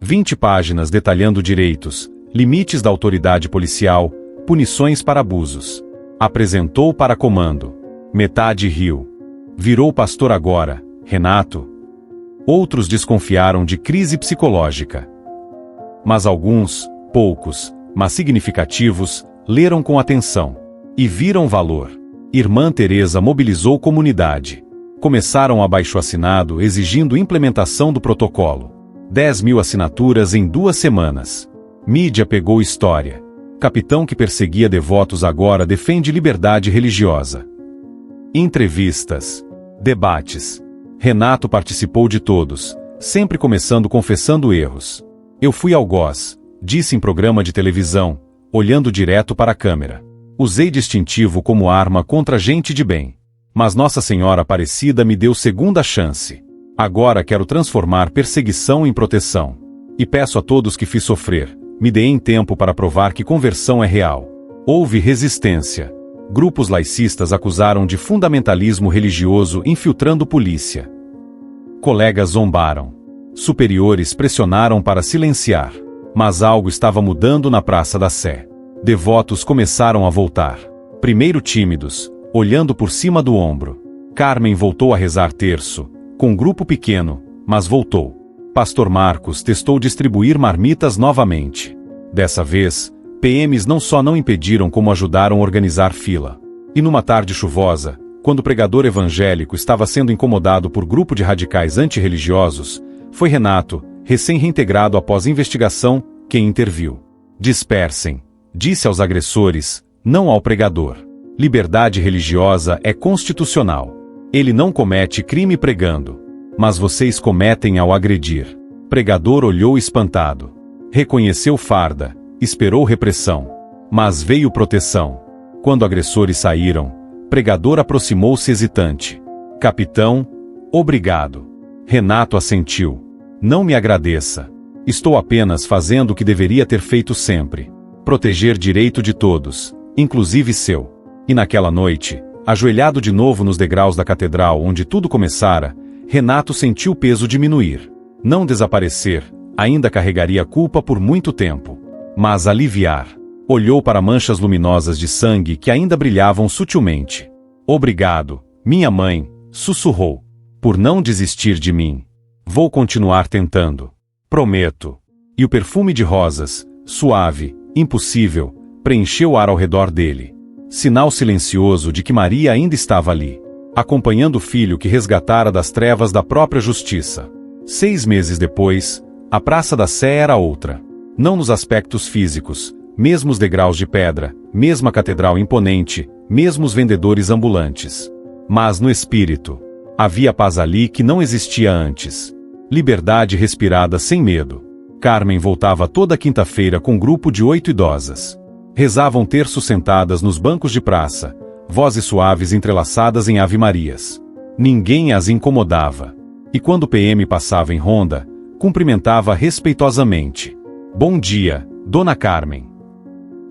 20 páginas detalhando direitos, limites da autoridade policial, punições para abusos. Apresentou para comando. Metade riu. Virou pastor agora, Renato. Outros desconfiaram de crise psicológica. Mas alguns, poucos, mas significativos, leram com atenção. E viram valor. Irmã Teresa mobilizou comunidade. Começaram abaixo-assinado exigindo implementação do protocolo. 10.000 assinaturas em 2 semanas. Mídia pegou história. Capitão que perseguia devotos agora defende liberdade religiosa. Entrevistas. Debates. Renato participou de todos, sempre começando confessando erros. Eu fui algoz, disse em programa de televisão, olhando direto para a câmera. Usei distintivo como arma contra gente de bem. Mas Nossa Senhora Aparecida me deu segunda chance. Agora quero transformar perseguição em proteção. E peço a todos que fiz sofrer, me deem tempo para provar que conversão é real. Houve resistência. Grupos laicistas acusaram de fundamentalismo religioso infiltrando polícia. Colegas zombaram. Superiores pressionaram para silenciar. Mas algo estava mudando na Praça da Sé. Devotos começaram a voltar. Primeiro tímidos, olhando por cima do ombro. Carmen voltou a rezar terço, com um grupo pequeno, mas voltou. Pastor Marcos testou distribuir marmitas novamente. Dessa vez, PMs não só não impediram como ajudaram a organizar fila. E numa tarde chuvosa, quando o pregador evangélico estava sendo incomodado por grupo de radicais antirreligiosos, foi Renato, Recém-reintegrado após investigação, quem interviu? Dispersem, disse aos agressores, não ao pregador. Liberdade religiosa é constitucional. Ele não comete crime pregando. Mas vocês cometem ao agredir. Pregador olhou espantado. Reconheceu farda, esperou repressão. Mas veio proteção. Quando agressores saíram, pregador aproximou-se hesitante. Capitão, obrigado. Renato assentiu. Não me agradeça. Estou apenas fazendo o que deveria ter feito sempre. Proteger direito de todos, inclusive seu. E naquela noite, ajoelhado de novo nos degraus da catedral onde tudo começara, Renato sentiu o peso diminuir. Não desaparecer, ainda carregaria a culpa por muito tempo. Mas aliviar. Olhou para manchas luminosas de sangue que ainda brilhavam sutilmente. Obrigado, minha mãe, sussurrou. Por não desistir de mim. Vou continuar tentando. Prometo. E o perfume de rosas, suave, impossível, preencheu o ar ao redor dele. Sinal silencioso de que Maria ainda estava ali, acompanhando o filho que resgatara das trevas da própria justiça. 6 meses depois, a Praça da Sé era outra. Não nos aspectos físicos, mesmos degraus de pedra, mesma catedral imponente, mesmos vendedores ambulantes. Mas no espírito. Havia paz ali que não existia antes. Liberdade respirada sem medo. Carmen voltava toda quinta-feira com um grupo de 8 idosas. Rezavam terço sentadas nos bancos de praça, vozes suaves entrelaçadas em ave-marias. Ninguém as incomodava. E quando o PM passava em ronda, cumprimentava respeitosamente. Bom dia, Dona Carmen.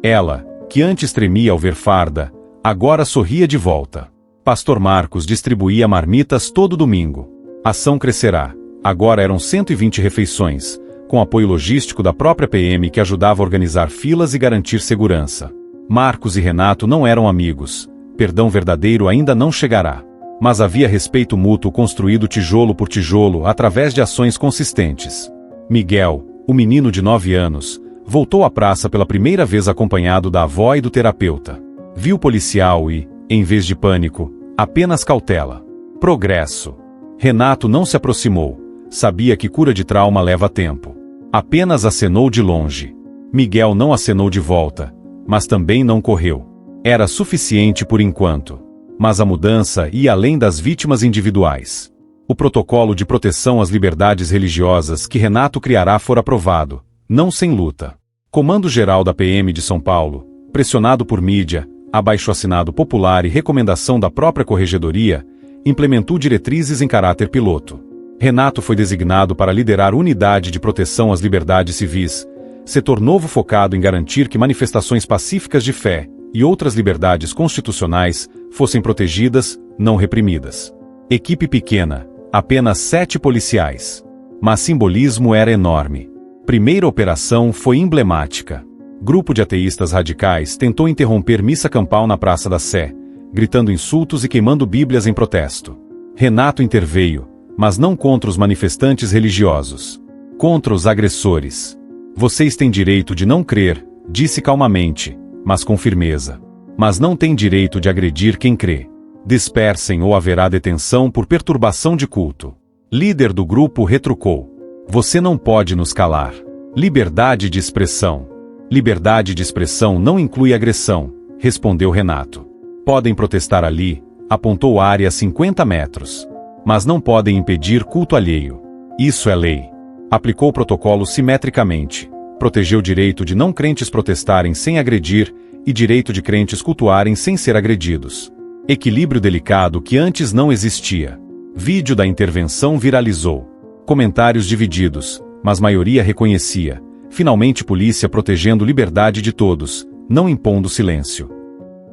Ela, que antes tremia ao ver farda, agora sorria de volta. Pastor Marcos distribuía marmitas todo domingo. Ação crescerá. Agora eram 120 refeições, com apoio logístico da própria PM que ajudava a organizar filas e garantir segurança. Marcos e Renato não eram amigos. Perdão verdadeiro ainda não chegará. Mas havia respeito mútuo construído tijolo por tijolo através de ações consistentes. Miguel, o menino de 9 anos, voltou à praça pela primeira vez acompanhado da avó e do terapeuta. Viu o policial e, em vez de pânico, apenas cautela. Progresso. Renato não se aproximou. Sabia que cura de trauma leva tempo. Apenas acenou de longe. Miguel não acenou de volta, mas também não correu. Era suficiente por enquanto. Mas a mudança ia além das vítimas individuais. O protocolo de proteção às liberdades religiosas que Renato criará for aprovado, não sem luta. Comando-Geral da PM de São Paulo, pressionado por mídia, abaixo-assinado popular e recomendação da própria Corregedoria, implementou diretrizes em caráter piloto. Renato foi designado para liderar unidade de proteção às liberdades civis, setor novo focado em garantir que manifestações pacíficas de fé e outras liberdades constitucionais fossem protegidas, não reprimidas. Equipe pequena, apenas 7 policiais. Mas simbolismo era enorme. Primeira operação foi emblemática. Grupo de ateístas radicais tentou interromper missa campal na Praça da Sé, gritando insultos e queimando bíblias em protesto. Renato interveio, mas não contra os manifestantes religiosos. Contra os agressores. Vocês têm direito de não crer, disse calmamente, mas com firmeza. Mas não têm direito de agredir quem crê. Dispersem ou haverá detenção por perturbação de culto. Líder do grupo retrucou. Você não pode nos calar. Liberdade de expressão. Liberdade de expressão não inclui agressão, respondeu Renato. Podem protestar ali, apontou a área a 50 metros. Mas não podem impedir culto alheio. Isso é lei. Aplicou o protocolo simetricamente. Protegeu o direito de não crentes protestarem sem agredir e direito de crentes cultuarem sem ser agredidos. Equilíbrio delicado que antes não existia. Vídeo da intervenção viralizou. Comentários divididos, mas maioria reconhecia. Finalmente polícia protegendo liberdade de todos, não impondo silêncio.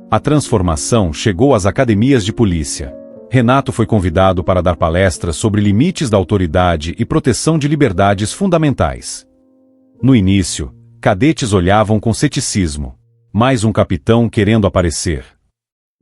A transformação chegou às academias de polícia. Renato foi convidado para dar palestras sobre limites da autoridade e proteção de liberdades fundamentais. No início, cadetes olhavam com ceticismo. Mais um capitão querendo aparecer.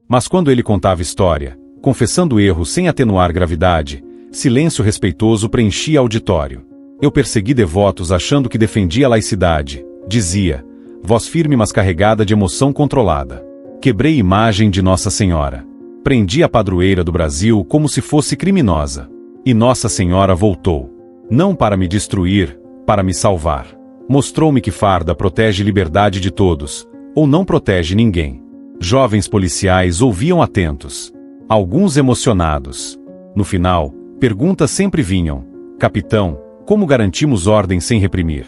Mas quando ele contava história, confessando erros sem atenuar gravidade, silêncio respeitoso preenchia auditório. Eu persegui devotos achando que defendia a laicidade, dizia, voz firme mas carregada de emoção controlada. Quebrei imagem de Nossa Senhora. Prendi a padroeira do Brasil como se fosse criminosa. E Nossa Senhora voltou. Não para me destruir, para me salvar. Mostrou-me que farda protege liberdade de todos, ou não protege ninguém. Jovens policiais ouviam atentos. Alguns emocionados. No final, perguntas sempre vinham. Capitão, como garantimos ordem sem reprimir?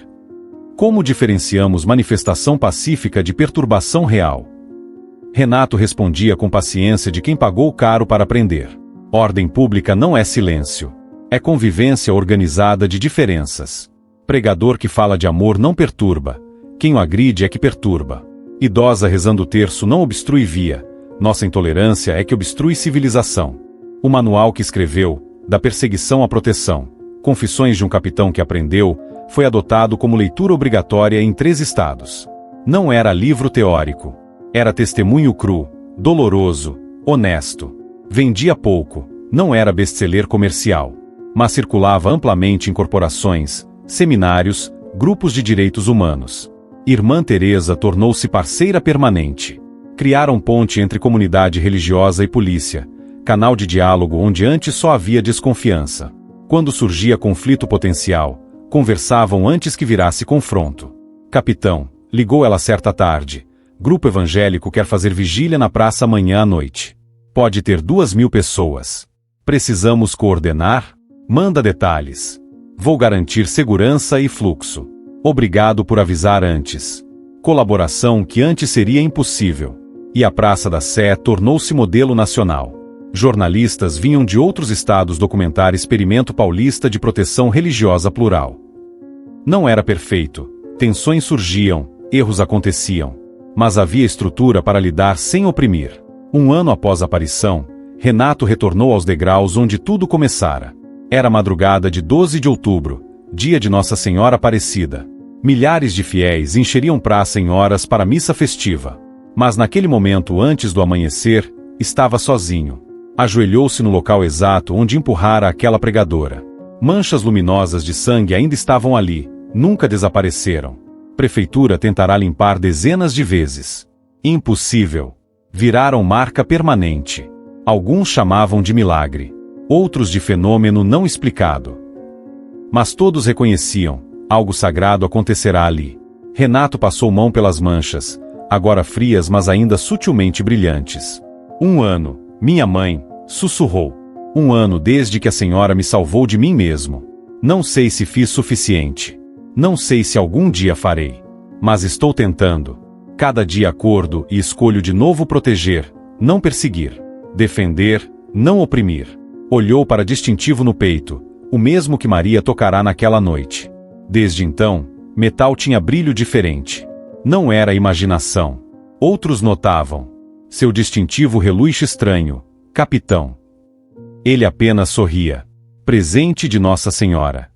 Como diferenciamos manifestação pacífica de perturbação real? Renato respondia com paciência de quem pagou caro para aprender. Ordem pública não é silêncio. É convivência organizada de diferenças. Pregador que fala de amor não perturba. Quem o agride é que perturba. Idosa rezando o terço não obstrui via. Nossa intolerância é que obstrui civilização. O manual que escreveu, da perseguição à proteção, Confissões de um Capitão que Aprendeu, foi adotado como leitura obrigatória em 3 estados. Não era livro teórico. Era testemunho cru, doloroso, honesto. Vendia pouco, não era best-seller comercial. Mas circulava amplamente em corporações, seminários, grupos de direitos humanos. Irmã Teresa tornou-se parceira permanente. Criaram ponte entre comunidade religiosa e polícia, canal de diálogo onde antes só havia desconfiança. Quando surgia conflito potencial, conversavam antes que virasse confronto. Capitão, ligou ela certa tarde. Grupo evangélico quer fazer vigília na praça amanhã à noite. Pode ter 2.000 pessoas. Precisamos coordenar? Manda detalhes. Vou garantir segurança e fluxo. Obrigado por avisar antes. Colaboração que antes seria impossível. E a Praça da Sé tornou-se modelo nacional. Jornalistas vinham de outros estados documentar experimento paulista de proteção religiosa plural. Não era perfeito. Tensões surgiam, erros aconteciam. Mas havia estrutura para lidar sem oprimir. 1 ano após a aparição, Renato retornou aos degraus onde tudo começara. Era madrugada de 12 de outubro, dia de Nossa Senhora Aparecida. Milhares de fiéis encheriam praça em horas para a missa festiva. Mas naquele momento antes do amanhecer, estava sozinho. Ajoelhou-se no local exato onde empurrara aquela pregadora. Manchas luminosas de sangue ainda estavam ali, nunca desapareceram. Prefeitura tentará limpar dezenas de vezes. Impossível. Viraram marca permanente. Alguns chamavam de milagre. Outros de fenômeno não explicado. Mas todos reconheciam, algo sagrado acontecerá ali. Renato passou mão pelas manchas, agora frias mas ainda sutilmente brilhantes. 1 ano, minha mãe, sussurrou. 1 ano desde que a senhora me salvou de mim mesmo. Não sei se fiz suficiente. Não sei se algum dia farei. Mas estou tentando. Cada dia acordo e escolho de novo proteger, não perseguir. Defender, não oprimir. Olhou para distintivo no peito, o mesmo que Maria tocará naquela noite. Desde então, metal tinha brilho diferente. Não era imaginação. Outros notavam. Seu distintivo reluxo estranho, capitão. Ele apenas sorria. Presente de Nossa Senhora.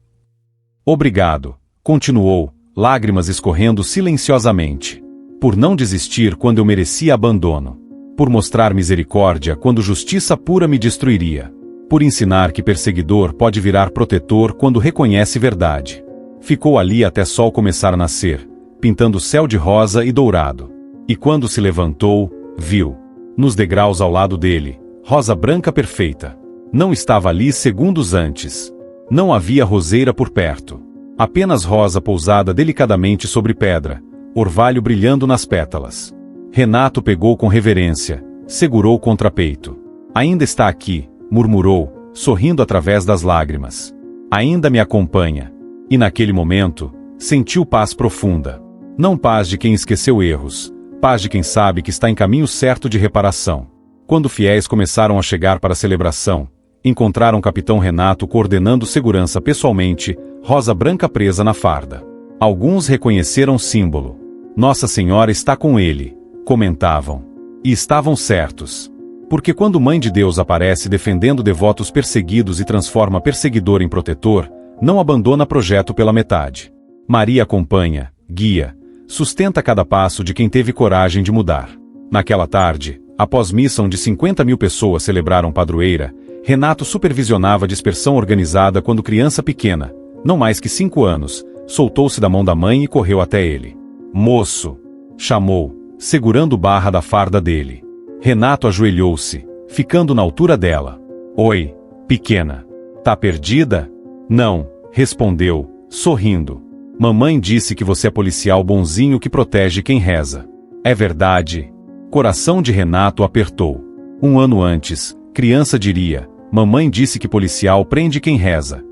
Obrigado, continuou, lágrimas escorrendo silenciosamente. Por não desistir quando eu merecia abandono. Por mostrar misericórdia quando justiça pura me destruiria. Por ensinar que perseguidor pode virar protetor quando reconhece verdade. Ficou ali até sol começar a nascer, pintando o céu de rosa e dourado. E quando se levantou, viu. Nos degraus ao lado dele, rosa branca perfeita. Não estava ali segundos antes. Não havia roseira por perto. Apenas rosa pousada delicadamente sobre pedra, orvalho brilhando nas pétalas. Renato pegou com reverência, segurou o contrapeito. Ainda está aqui, murmurou, sorrindo através das lágrimas. Ainda me acompanha. E naquele momento, sentiu paz profunda. Não paz de quem esqueceu erros, paz de quem sabe que está em caminho certo de reparação. Quando fiéis começaram a chegar para a celebração, encontraram o capitão Renato coordenando segurança pessoalmente, rosa branca presa na farda. Alguns reconheceram o símbolo. Nossa Senhora está com ele, comentavam. E estavam certos. Porque quando Mãe de Deus aparece defendendo devotos perseguidos e transforma perseguidor em protetor, não abandona projeto pela metade. Maria acompanha, guia, sustenta cada passo de quem teve coragem de mudar. Naquela tarde, após missa onde 50.000 pessoas celebraram padroeira, Renato supervisionava a dispersão organizada quando criança pequena, não mais que 5 anos, soltou-se da mão da mãe e correu até ele. Moço! Chamou, segurando barra da farda dele. Renato ajoelhou-se, ficando na altura dela. Oi, pequena. Tá perdida? Não, Respondeu, sorrindo. Mamãe disse que você é policial bonzinho que protege quem reza. É verdade? Coração de Renato apertou. 1 ano antes, criança diria, mamãe disse que policial prende quem reza.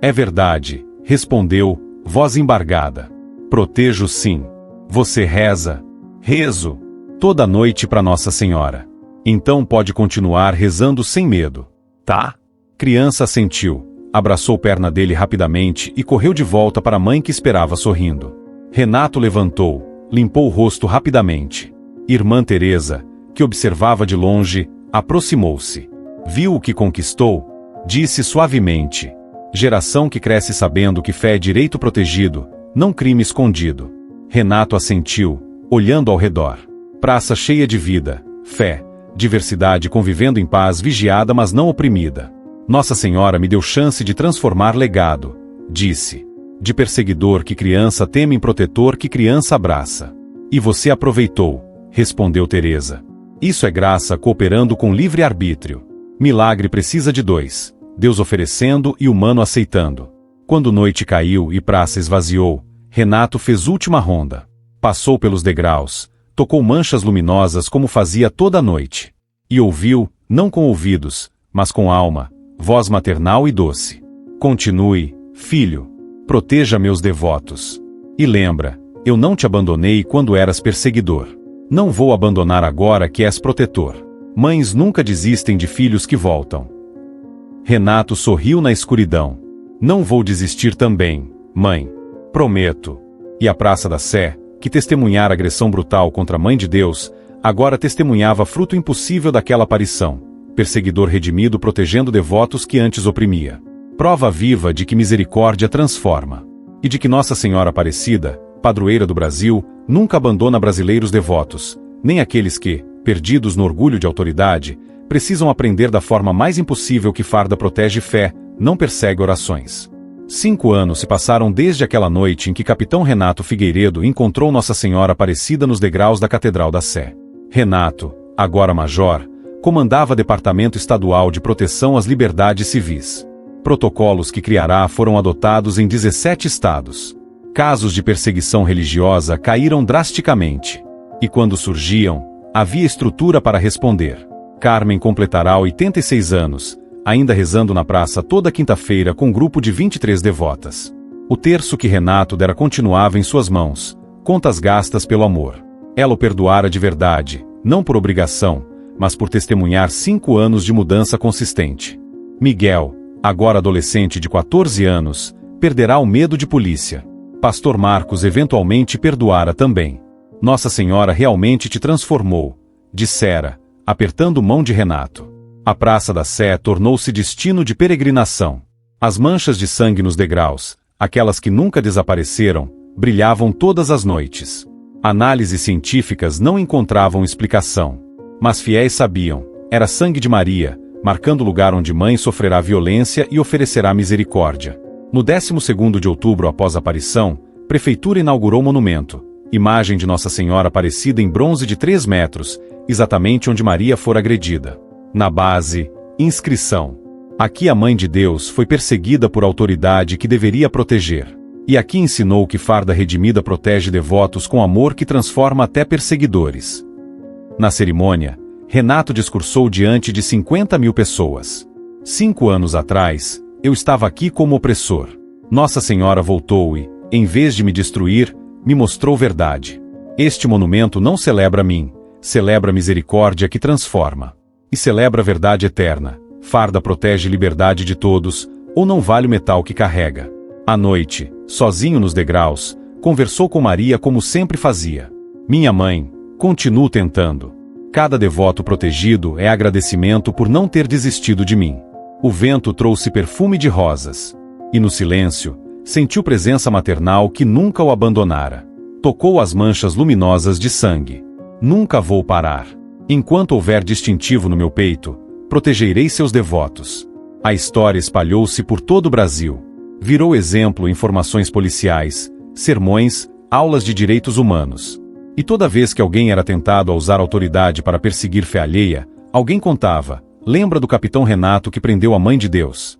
É verdade, respondeu, voz embargada. Protejo sim. Você reza? Rezo. Toda noite para Nossa Senhora. Então pode continuar rezando sem medo. Tá? Criança assentiu, abraçou perna dele rapidamente e correu de volta para a mãe que esperava sorrindo. Renato levantou, limpou o rosto rapidamente. Irmã Teresa, que observava de longe, aproximou-se. Viu o que conquistou? Disse suavemente. Geração que cresce sabendo que fé é direito protegido, não crime escondido. Renato assentiu, olhando ao redor. Praça cheia de vida, fé, diversidade convivendo em paz, vigiada mas não oprimida. Nossa Senhora me deu chance de transformar legado, disse. De perseguidor que criança teme em protetor que criança abraça. E você aproveitou, respondeu Teresa. Isso é graça cooperando com livre-arbítrio. Milagre precisa de dois, Deus oferecendo e humano aceitando. Quando noite caiu e praça esvaziou, Renato fez última ronda. Passou pelos degraus, tocou manchas luminosas como fazia toda a noite. E ouviu, não com ouvidos, mas com alma, voz maternal e doce. Continue, filho. Proteja meus devotos. E lembra, eu não te abandonei quando eras perseguidor. Não vou abandonar agora que és protetor. Mães nunca desistem de filhos que voltam. Renato sorriu na escuridão. Não vou desistir também, mãe. Prometo. E a Praça da Sé, que testemunhara agressão brutal contra a Mãe de Deus, agora testemunhava fruto impossível daquela aparição. Perseguidor redimido protegendo devotos que antes oprimia. Prova viva de que misericórdia transforma. E de que Nossa Senhora Aparecida, padroeira do Brasil, nunca abandona brasileiros devotos, nem aqueles que, perdidos no orgulho de autoridade, precisam aprender da forma mais impossível que farda protege fé, não persegue orações. 5 anos se passaram desde aquela noite em que capitão Renato Figueiredo encontrou Nossa Senhora Aparecida nos degraus da Catedral da Sé. Renato, agora major, comandava Departamento Estadual de Proteção às Liberdades Civis. Protocolos que criará foram adotados em 17 estados. Casos de perseguição religiosa caíram drasticamente. E quando surgiam, havia estrutura para responder. Carmen completará 86 anos, ainda rezando na praça toda quinta-feira com um grupo de 23 devotas. O terço que Renato dera continuava em suas mãos, contas gastas pelo amor. Ela o perdoara de verdade, não por obrigação, mas por testemunhar 5 anos de mudança consistente. Miguel, agora adolescente de 14 anos, perderá o medo de polícia. Pastor Marcos eventualmente perdoara também. Nossa Senhora realmente te transformou, dissera, apertando mão de Renato. A Praça da Sé tornou-se destino de peregrinação. As manchas de sangue nos degraus, aquelas que nunca desapareceram, brilhavam todas as noites. Análises científicas não encontravam explicação. Mas fiéis sabiam, era sangue de Maria, marcando o lugar onde mãe sofrerá violência e oferecerá misericórdia. No 12º de outubro após a aparição, Prefeitura inaugurou monumento, imagem de Nossa Senhora Aparecida em bronze de 3 metros, exatamente onde Maria fora agredida. Na base, inscrição. Aqui a Mãe de Deus foi perseguida por autoridade que deveria proteger. E aqui ensinou que farda redimida protege devotos com amor que transforma até perseguidores. Na cerimônia, Renato discursou diante de 50.000 pessoas. 5 anos atrás, eu estava aqui como opressor. Nossa Senhora voltou e, em vez de me destruir, me mostrou verdade. Este monumento não celebra mim, celebra a misericórdia que transforma. E celebra a verdade eterna. Farda protege liberdade de todos, ou não vale o metal que carrega. À noite, sozinho nos degraus, conversou com Maria como sempre fazia. Minha mãe, continuo tentando. Cada devoto protegido é agradecimento por não ter desistido de mim. O vento trouxe perfume de rosas. E no silêncio, sentiu presença maternal que nunca o abandonara. Tocou as manchas luminosas de sangue. Nunca vou parar. Enquanto houver distintivo no meu peito, protegerei seus devotos. A história espalhou-se por todo o Brasil. Virou exemplo em formações policiais, sermões, aulas de direitos humanos. E toda vez que alguém era tentado a usar autoridade para perseguir fé alheia, alguém contava, lembra do capitão Renato que prendeu a Mãe de Deus?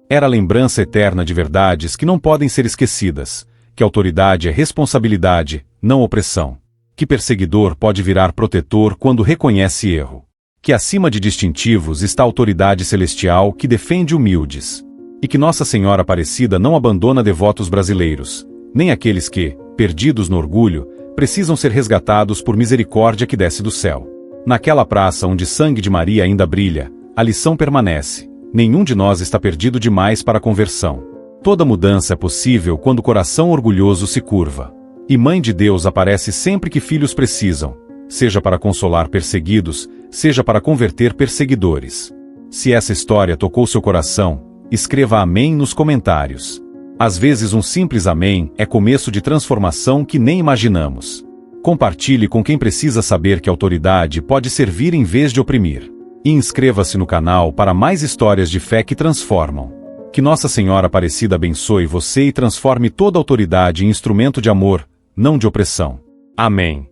Era a lembrança eterna de verdades que não podem ser esquecidas, que autoridade é responsabilidade, não opressão, que perseguidor pode virar protetor quando reconhece erro, que acima de distintivos está a autoridade celestial que defende humildes, e que Nossa Senhora Aparecida não abandona devotos brasileiros, nem aqueles que, perdidos no orgulho, precisam ser resgatados por misericórdia que desce do céu. Naquela praça onde sangue de Maria ainda brilha, a lição permanece: nenhum de nós está perdido demais para a conversão. Toda mudança é possível quando o coração orgulhoso se curva. E Mãe de Deus aparece sempre que filhos precisam, seja para consolar perseguidos, seja para converter perseguidores. Se essa história tocou seu coração, escreva amém nos comentários. Às vezes um simples amém é começo de transformação que nem imaginamos. Compartilhe com quem precisa saber que a autoridade pode servir em vez de oprimir. E inscreva-se no canal para mais histórias de fé que transformam. Que Nossa Senhora Aparecida abençoe você e transforme toda autoridade em instrumento de amor, não de opressão. Amém.